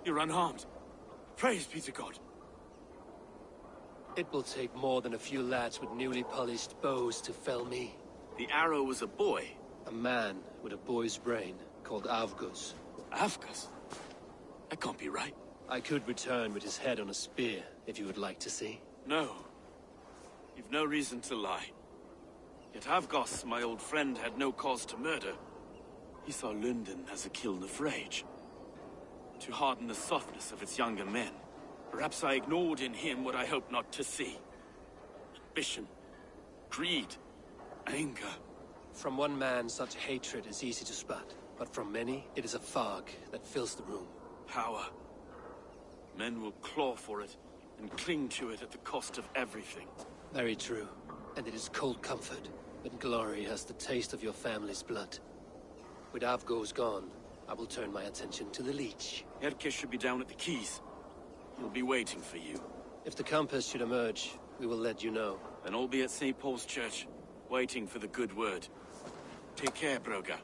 You're unharmed. Praise be to God. It will take more than a few lads with newly polished bows to fell me. The arrow was a boy. A man with a boy's brain, called Avgus. Avgus? That can't be right. I could return with his head on a spear, if you would like to see. No. You've no reason to lie. Yet Avgos, my old friend, had no cause to murder. He saw London as a kiln of rage. To harden the softness of its younger men. Perhaps I ignored in him what I hoped not to see. Ambition, greed, anger. From one man, such hatred is easy to spot. But from many, it is a fog that fills the room. Power. Men will claw for it, and cling to it at the cost of everything. Very true. And it is cold comfort, when glory has the taste of your family's blood. With Avgos gone, I will turn my attention to the Leech. Erke should be down at the quays. He'll be waiting for you. If the Compass should emerge, we will let you know. And I'll be at St. Paul's Church, waiting for the good word. Take care, Broga.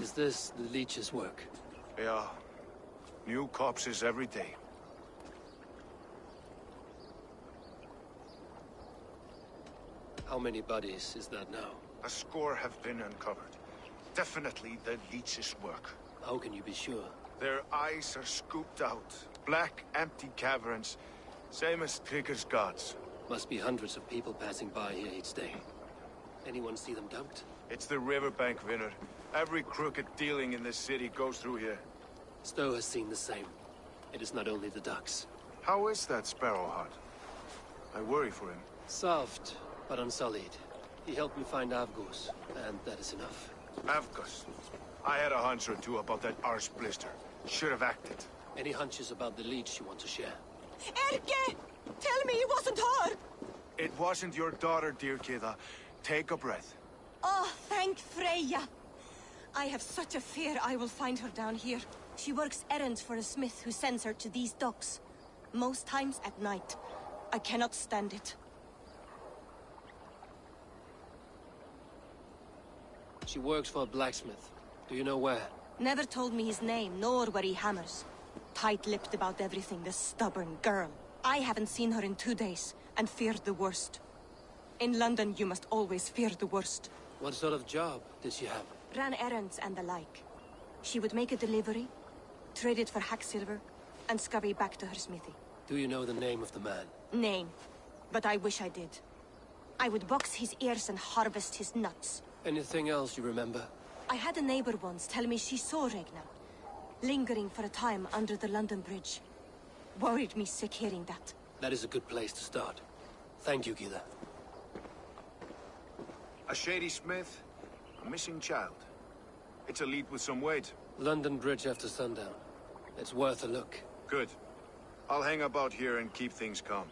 Is this the Leech's work? Yeah. New corpses every day. How many bodies is that now? A score have been uncovered. Definitely the Leech's work. How can you be sure? Their eyes are scooped out. Black, empty caverns. Same as Trigger's gods. Must be hundreds of people passing by here each day. Anyone see them dumped? It's the riverbank, Vinner. Every crooked dealing in this city goes through here. Stowe has seen the same. It is not only the ducks. How is that Sparrowheart? I worry for him. Soft, but unsullied. He helped me find Avgos, and that is enough. Avgos. I had a hunch or two about that arse blister. Should have acted. Any hunches about the Leech you want to share? Erke! Tell me it wasn't her! It wasn't your daughter, dear Kida. Take a breath. Oh, thank Freya. I have such a fear I will find her down here. She works errands for a smith who sends her to these docks. Most times at night. I cannot stand it. She works for a blacksmith. Do you know where? Never told me his name, nor where he hammers. Tight-lipped about everything, the stubborn girl. I haven't seen her in 2 days, and feared the worst. In London, you must always fear the worst. What sort of job did she have? Ran errands and the like. She would make a delivery, trade it for hack silver, and scurry back to her smithy. Do you know the name of the man? Name. But I wish I did. I would box his ears and harvest his nuts. Anything else you remember? I had a neighbor once tell me she saw Regna, lingering for a time under the London Bridge. Worried me sick hearing that. That is a good place to start. Thank you, Gila. A shady smith, a missing child. It's a lead with some weight. London Bridge after sundown. It's worth a look. Good. I'll hang about here and keep things calm.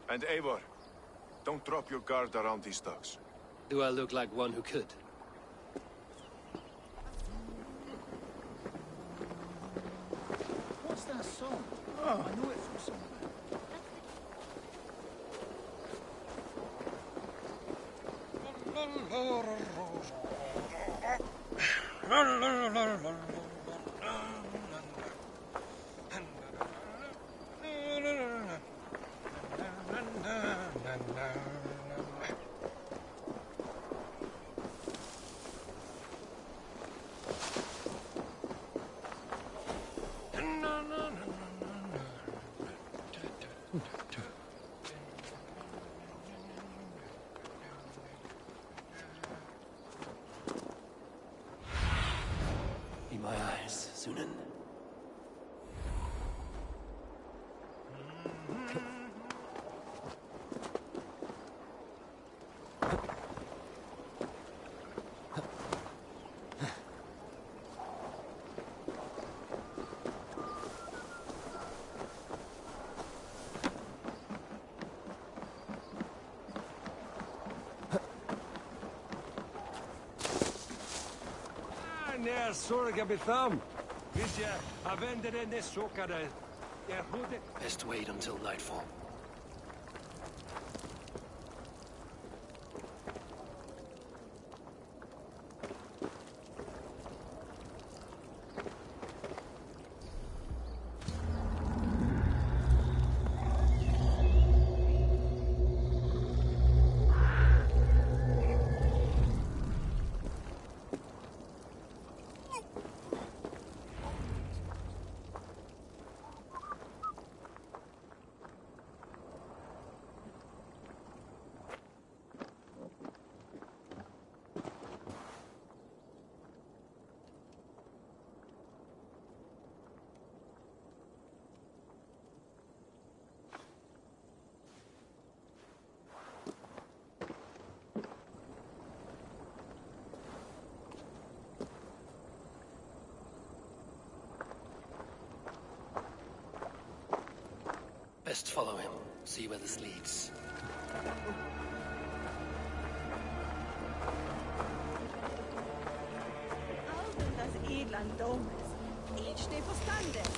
And Eivor, Don't drop your guard around these thugs. Do I look like one who could? What's that song? Oh, I know it from somewhere. Be my eyes, Sunan. När sorga betham. Visst jag använder den där sokade. Jag hade... Best wait until nightfall. Best follow him, see where this leads. Das Edland Domes. Ich stehe verstanden.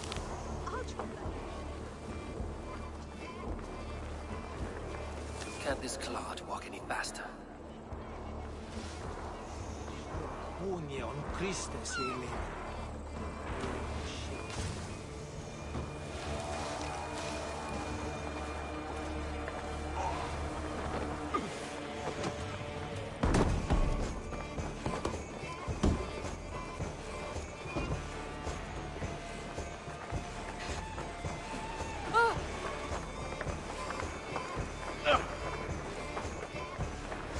Can't this clod walk any faster? Union Christus, Eli.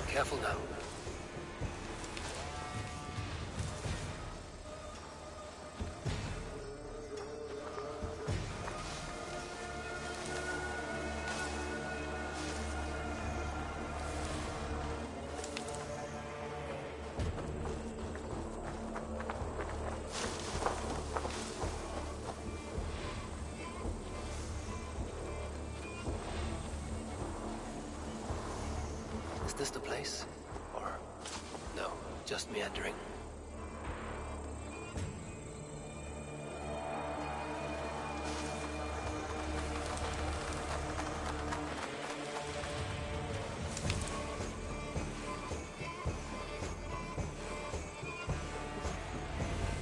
Careful now. Is this the place? Or... no, just meandering?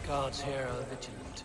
Guards here are vigilant.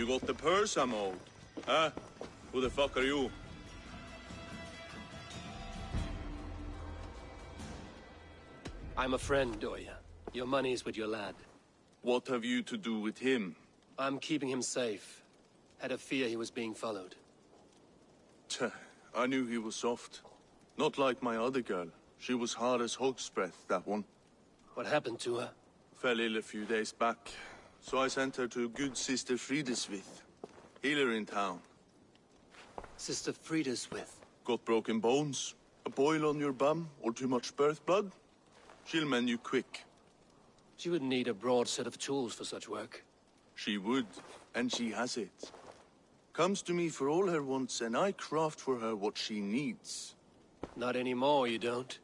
got the purse I'm owed. Huh? Who the fuck are you? I'm a friend, Oya. Your money's with your lad. What have you to do with him? I'm keeping him safe. Had a fear he was being followed. Tch, I knew he was soft. Not like my other girl. She was hard as hog's breath, that one. What happened to her? Fell ill a few days back. So I sent her to good Sister Frideswith. Healer in town. Sister Frideswith? Got broken bones, a boil on your bum, or too much birth blood? She'll mend you quick. She would need a broad set of tools for such work. She would, and she has it. Comes to me for all her wants, and I craft for her what she needs. Not anymore, you don't.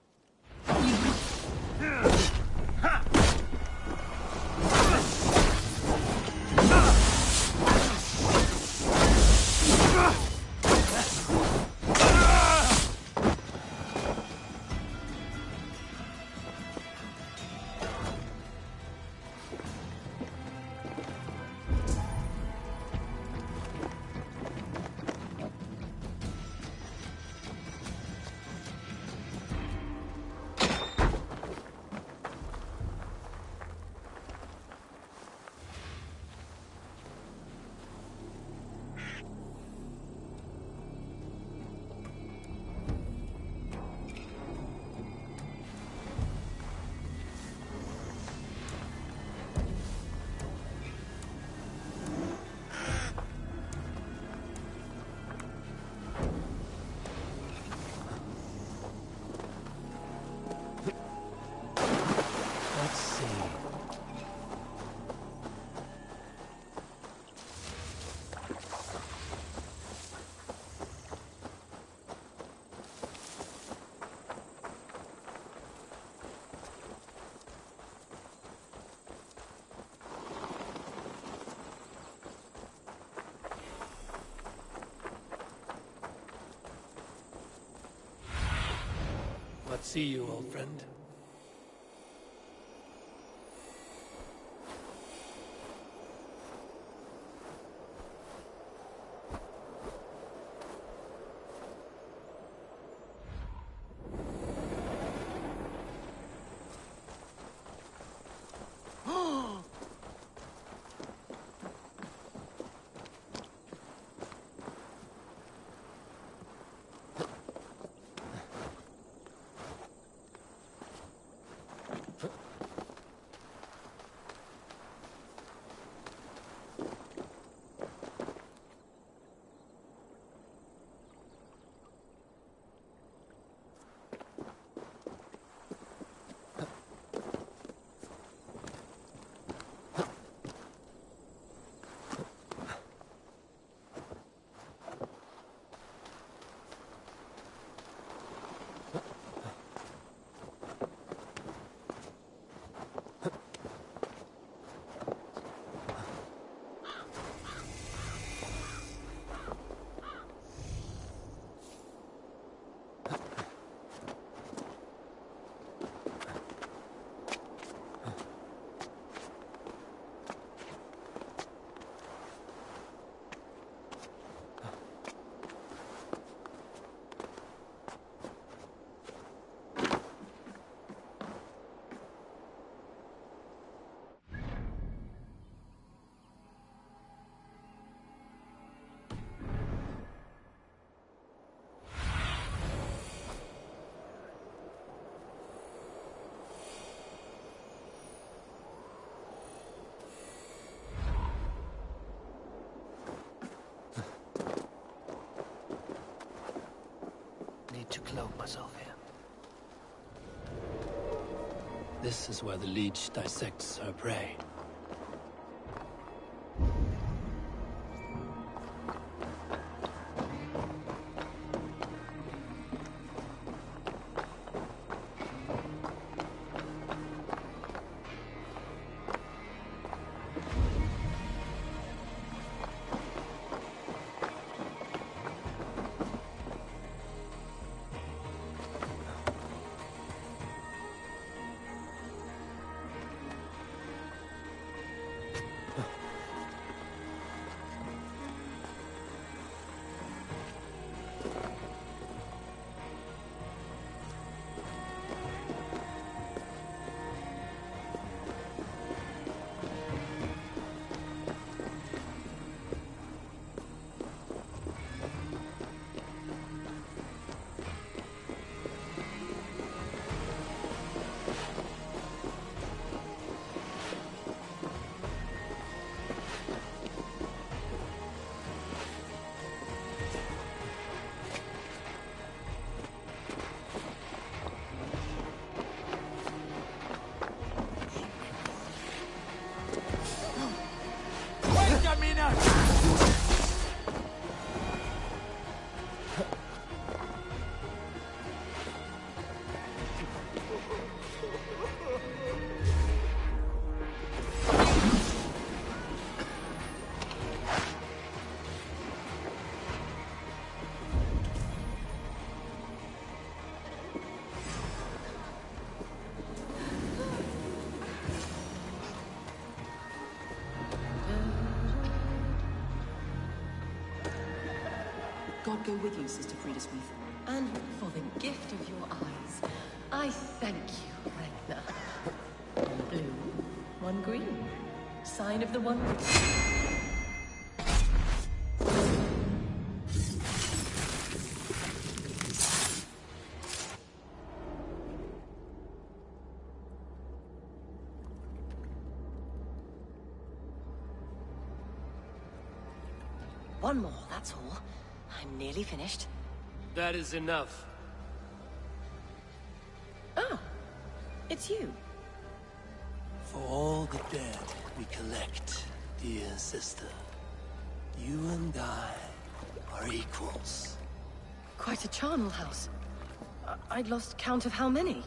What see you, old friend? To cloak myself here. This is where the leech dissects her prey. go with you, Sister Friedesmith. And for the gift of your eyes, I thank you, Ragnar. One blue, one green. Sign of the One Ring. One more, that's all. I'm nearly finished. That is enough. Ah, it's you. For all the dead we collect, dear sister, you and I are equals. Quite a charnel house. I'd lost count of how many.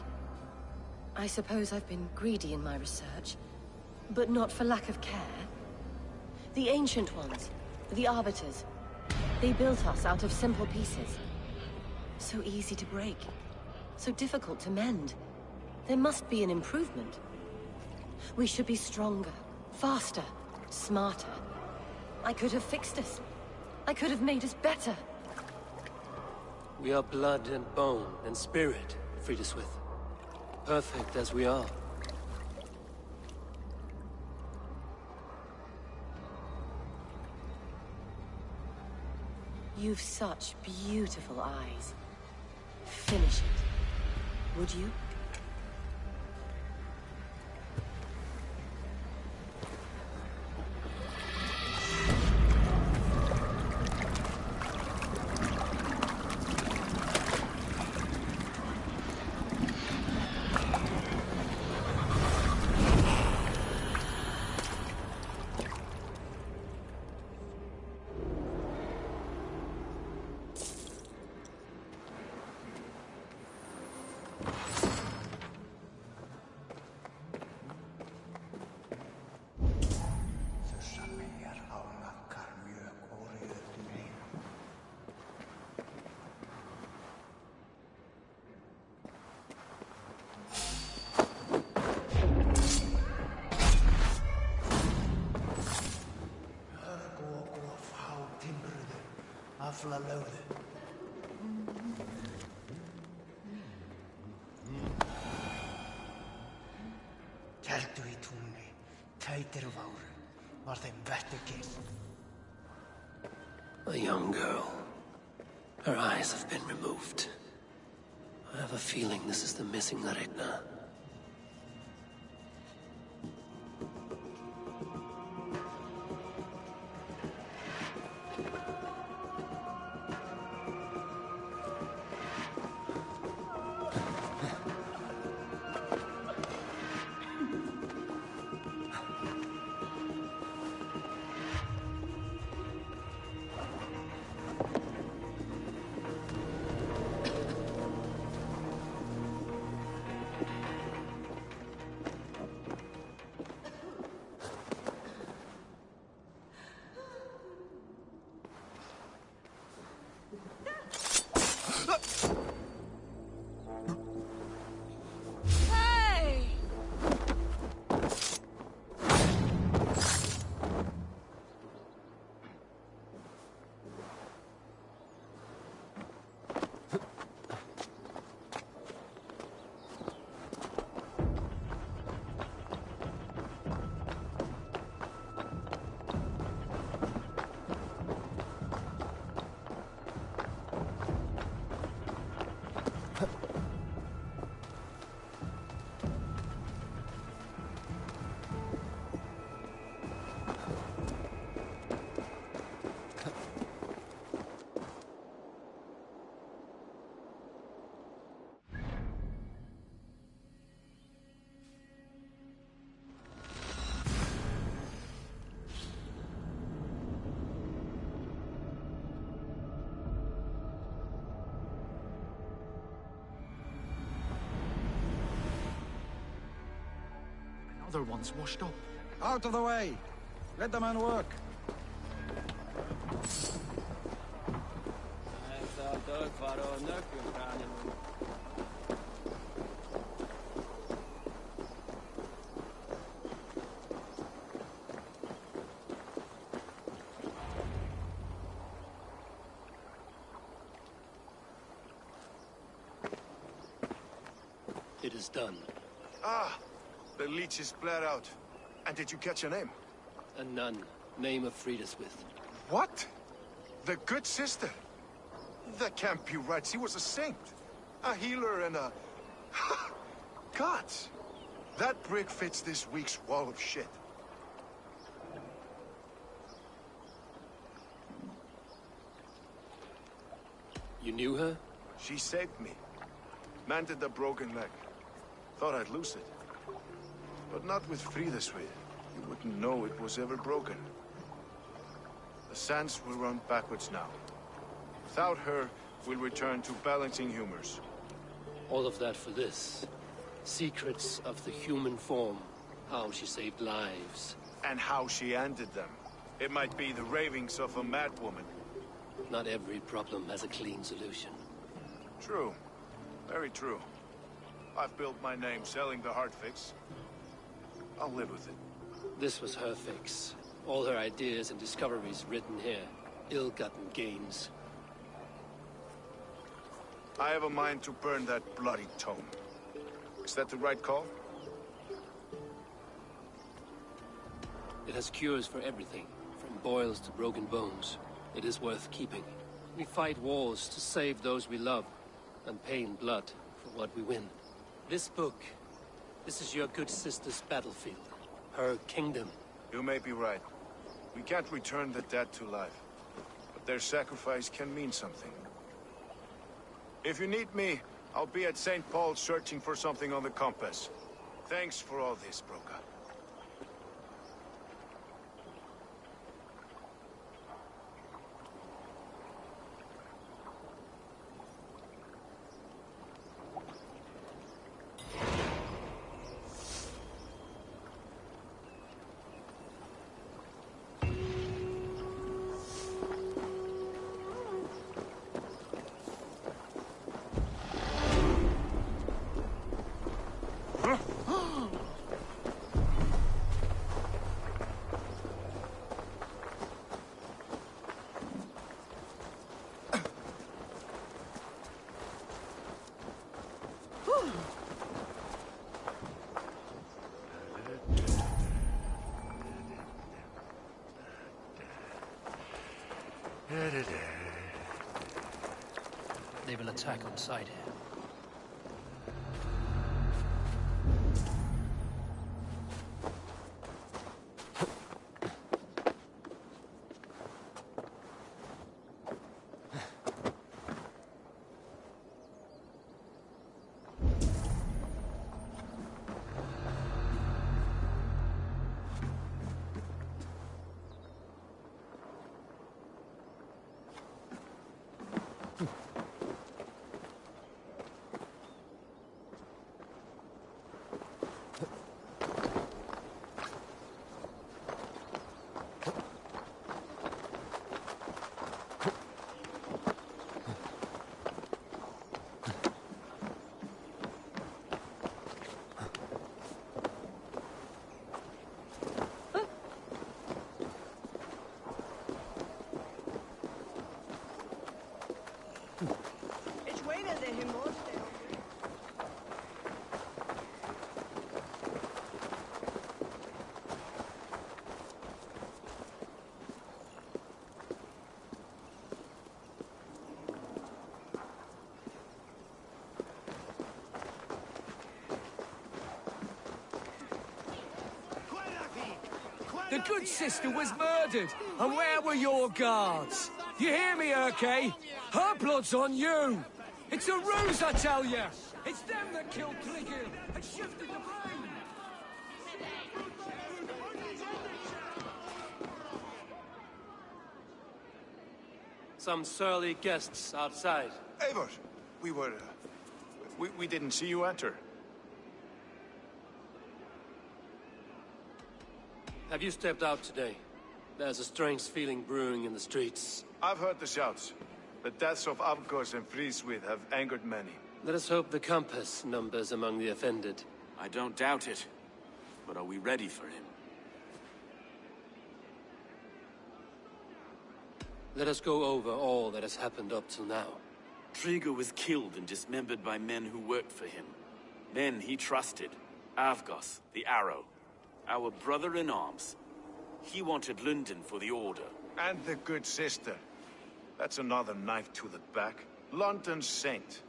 I suppose I've been greedy in my research, but not for lack of care. The Ancient Ones, the Arbiters, they built us out of simple pieces. So easy to break, so difficult to mend. There must be an improvement. We should be stronger, faster, smarter. I could have fixed us. I could have made us better. We are blood and bone and spirit, Friedesmith. Perfect as we are. You've such beautiful eyes. Finish it, would you? Teldu í túnni, tætir váru, var þeim vettugill. A young girl. Her eyes have been removed. I have a feeling this is the missing Ragnar. Other ones washed up. Out of the way! Let the man work! It is done. Ah, the leech is bled out. And did you catch a name? A nun, name of Frideswith. What? The good sister? That can't be right. She was a saint. A healer and a... Gods! That brick fits this week's wall of shit. You knew her? She saved me. Mended the broken leg. Thought I'd lose it. But not with Frideswith. You wouldn't know it was ever broken. The sands will run backwards now. Without her, we'll return to balancing humors. All of that for this. Secrets of the human form. How she saved lives. And how she ended them. It might be the ravings of a madwoman. Not every problem has a clean solution. True. Very true. I've built my name selling the heart fix. I'll live with it. This was her fix. All her ideas and discoveries written here. Ill-gotten gains. I have a mind to burn that bloody tome. Is that the right call? It has cures for everything, from boils to broken bones. It is worth keeping. We fight wars to save those we love, and pay in blood for what we win. This book, this is your good sister's battlefield. Her kingdom. You may be right. We can't return the dead to life. But their sacrifice can mean something. If you need me, I'll be at St. Paul's searching for something on the compass. Thanks for all this, Broca. They will attack on sight here. The good sister was murdered, and where were your guards? You hear me, Urke? Her blood's on you! It's a ruse, I tell you! It's them that killed Trigger and shifted the blame! Some surly guests outside. Eivor, we didn't see you enter. Have you stepped out today? There's a strange feeling brewing in the streets. I've heard the shouts. The deaths of Avgos and Frideswith have angered many. Let us hope the compass numbers among the offended. I don't doubt it. But are we ready for him? Let us go over all that has happened up till now. Trigger was killed and dismembered by men who worked for him. Men he trusted. Avgos, the Arrow. Our brother in arms. He wanted London for the Order. And the good sister. That's another knife to the back. London's saint.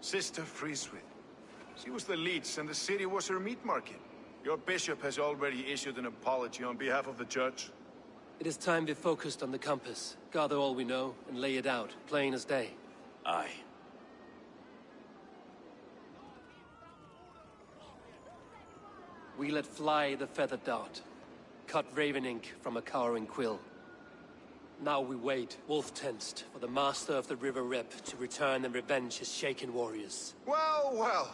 Sister Freeswith. She was the leech and the city was her meat market. Your bishop has already issued an apology on behalf of the church. It is time we focused on the compass, gather all we know, and lay it out, plain as day. Aye. We let fly the feathered dart, cut raven ink from a cowering quill. Now we wait, wolf-tensed, for the master of the River Rep to return and revenge his shaken warriors. Well, well.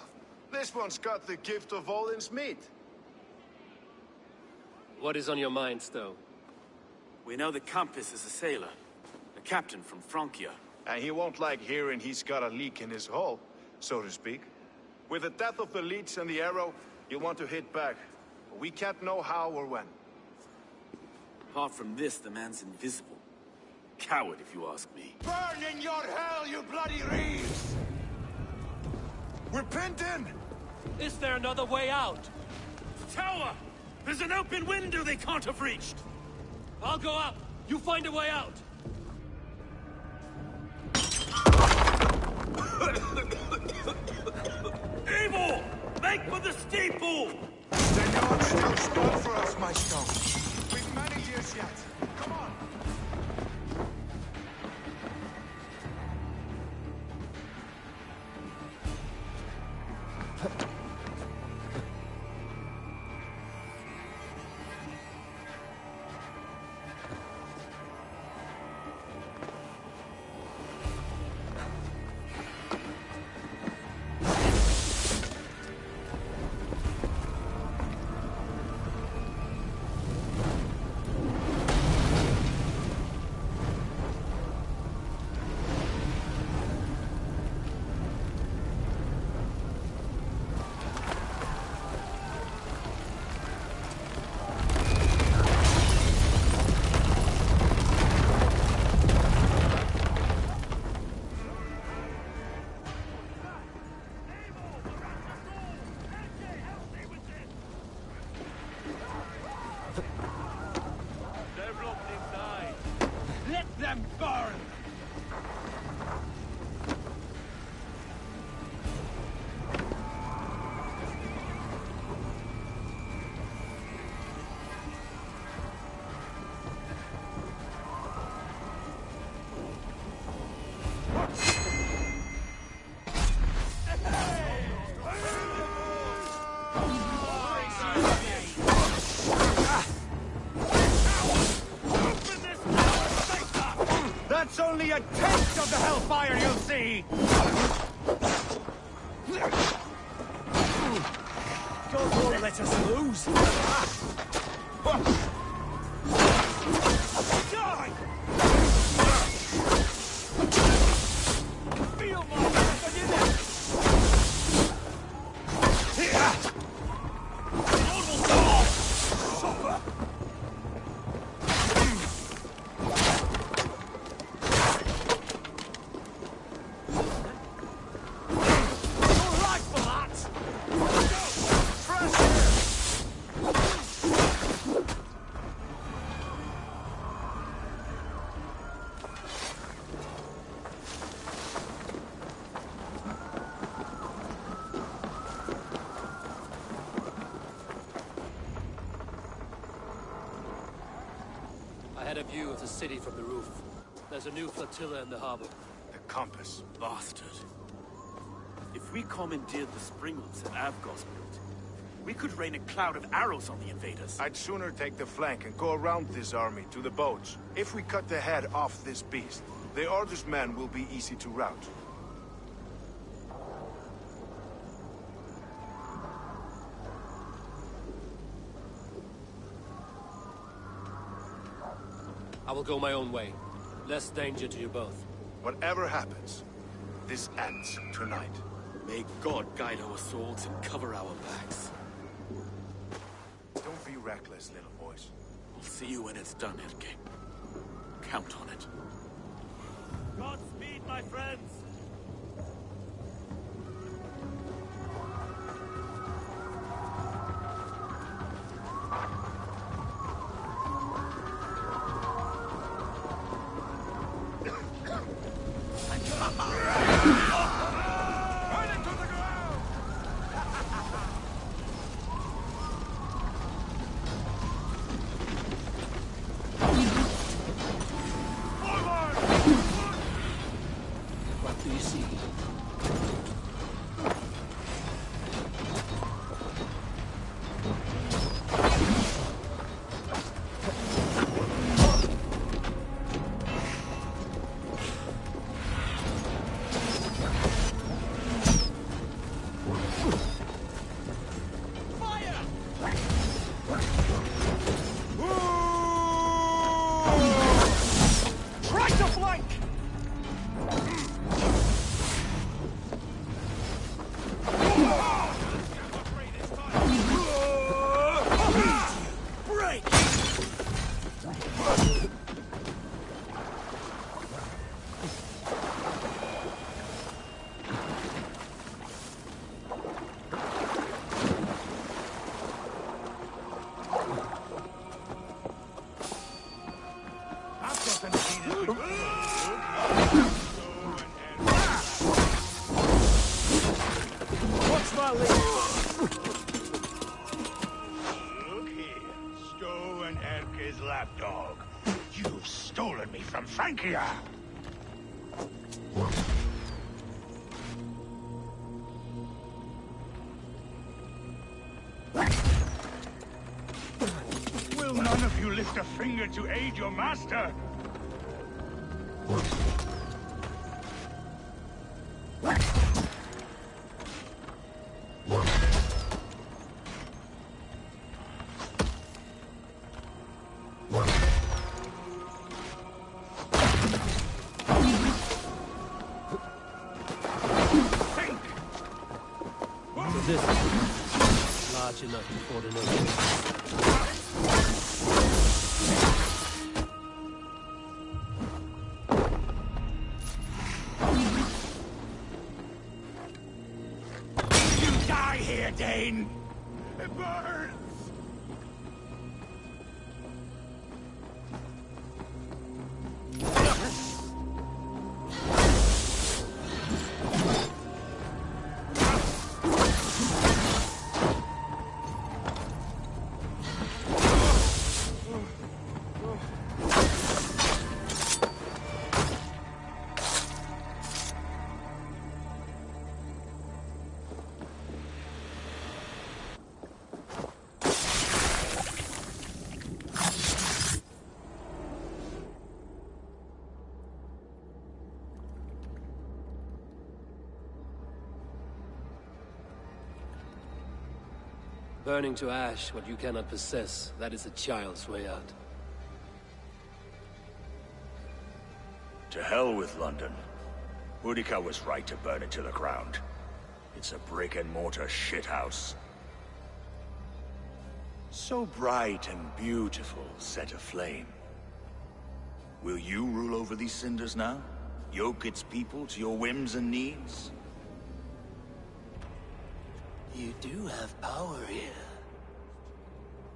This one's got the gift of Odin's meat. What is on your mind, Stowe? We know the Compass is a sailor. A captain from Francia. And he won't like hearing he's got a leak in his hull, so to speak. With the death of the leech and the Arrow, you'll want to hit back. But we can't know how or when. Apart from this, the man's invisible. Coward, if you ask me. Burn in your hell, you bloody reeves! We're pinned in! Is there another way out? Tower! There's an open window they can't have reached! I'll go up! You find a way out! Evil! Make for the steeple! Senor, still stood for us, my stone. We've many years yet. Come on! Let them burn! That's only a taste of the hellfire you'll see! Don't let us lose! Die! Feel my weapon in it! Suffer! I had a view of the city from the roof. There's a new flotilla in the harbor. The compass. Bastard. If we commandeered the springlets that Avgos built, we could rain a cloud of arrows on the invaders. I'd sooner take the flank and go around this army to the boats. If we cut the head off this beast, the Order's men will be easy to rout. I will go my own way. Less danger to you both. Whatever happens, this ends tonight. May God guide our swords and cover our backs. Don't be reckless, little boys. We'll see you when it's done, Erke. Count on it. Godspeed, my friends! Frankia! Will none of you lift a finger to aid your master? Large enough to ford an ocean. You die here, Dane! It burns! Burning to ash what you cannot possess, that is a child's way out. To hell with London. Boudica was right to burn it to the ground. It's a brick-and-mortar shithouse. So bright and beautiful, set aflame. Will you rule over these cinders now? Yoke its people to your whims and needs? You do have power here.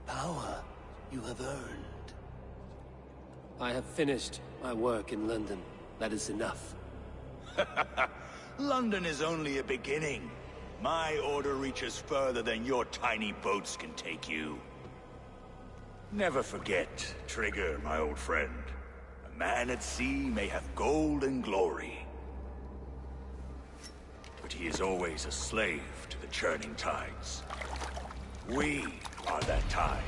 Power you have earned. I have finished my work in London. That is enough. London is only a beginning. My order reaches further than your tiny boats can take you. Never forget, Trigger, my old friend. A man at sea may have gold and glory, but he is always a slave to the churning tides. We are that tide.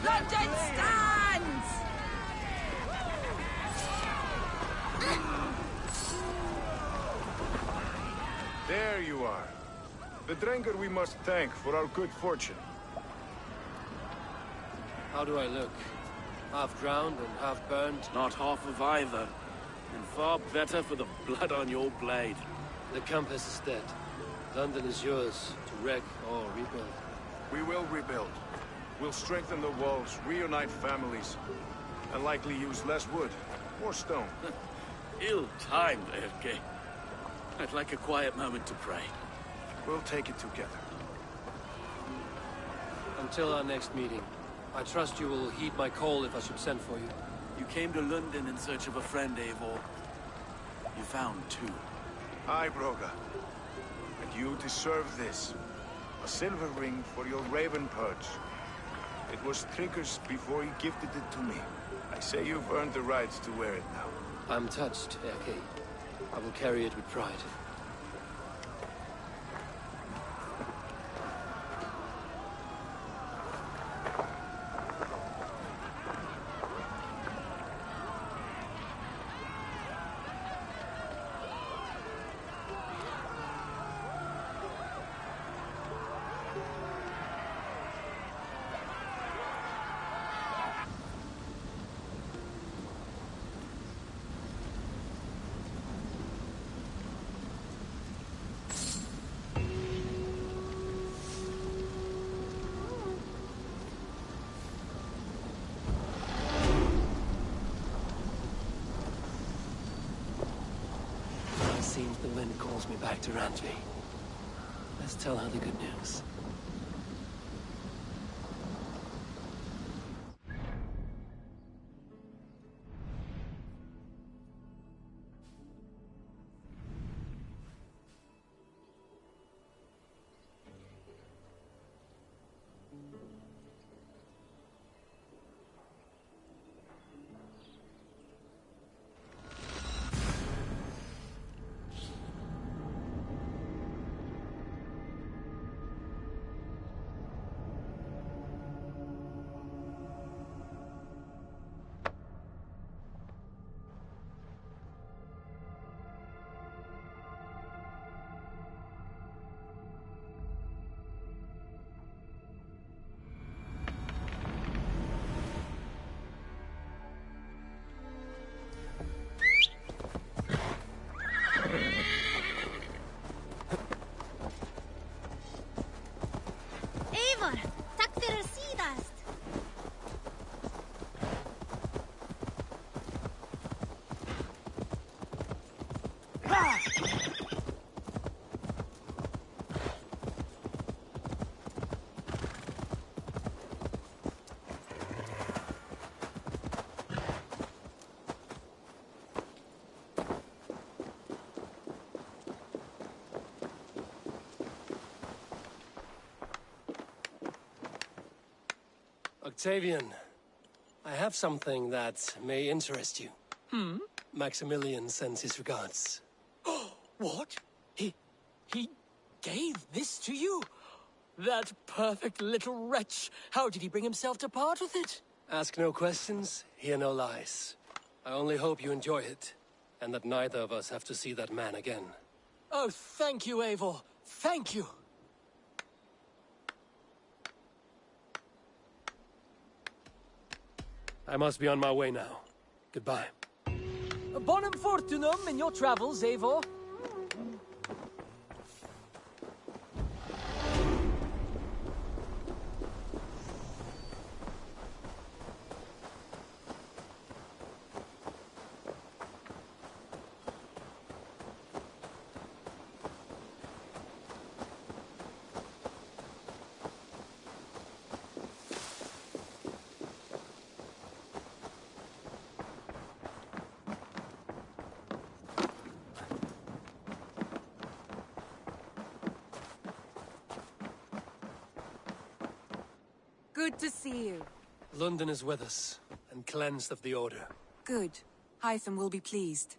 London stands! There you are. The Drenker we must thank for our good fortune. How do I look? Half drowned and half burned? Not half of either. And far better for the blood on your blade. The compass is dead. London is yours, to wreck or rebuild. We will rebuild. We'll strengthen the walls, reunite families, and likely use less wood, more stone. Ill-timed, Erke. I'd like a quiet moment to pray. We'll take it together. Until our next meeting, I trust you will heed my call if I should send for you. You came to London in search of a friend, Eivor. You found two. Aye, Broga. And you deserve this. A silver ring for your raven perch. It was Trigger's before he gifted it to me. I say you've earned the right to wear it now. I'm touched, Erke. I will carry it with pride. Seems the wind calls me back to Randvi. Let's tell her the good news. Eivor, tack för sidast. Octavian, I have something that may interest you. Maximilian sends his regards. What? He gave this to you? That perfect little wretch. How did he bring himself to part with it? Ask no questions, hear no lies. I only hope you enjoy it, and that neither of us have to see that man again. Oh, thank you, Eivor. Thank you. I must be on my way now. Goodbye. Bonum fortunum in your travels, Eivor. Good to see you. London is with us, and cleansed of the Order. Good. Hytham will be pleased.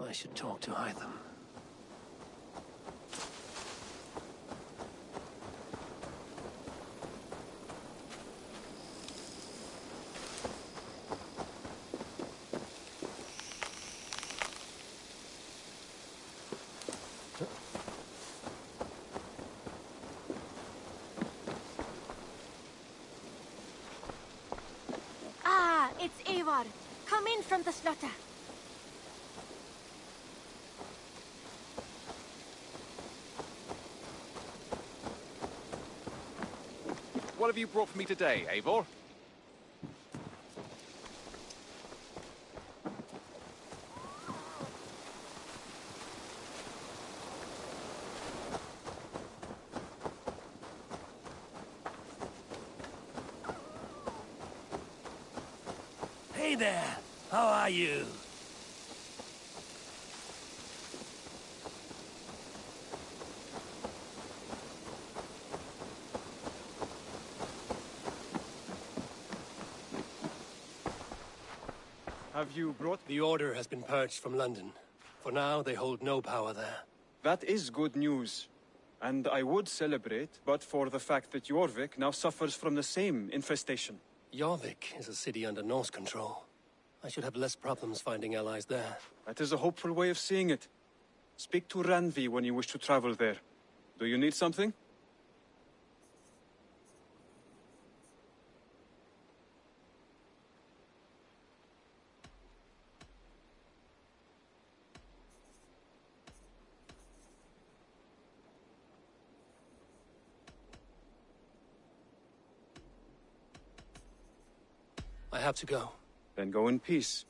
I should talk to Hytham. Ah, it's Eivor. Come in from the slaughter. What have you brought for me today, Eivor? Hey there! How are you? Have you brought... The Order has been purged from London. For now, they hold no power there. That is good news. And I would celebrate, but for the fact that Jorvik now suffers from the same infestation. Jorvik is a city under Norse control. I should have less problems finding allies there. That is a hopeful way of seeing it. Speak to Ranvi when you wish to travel there. Do you need something? I have to go. Then go in peace.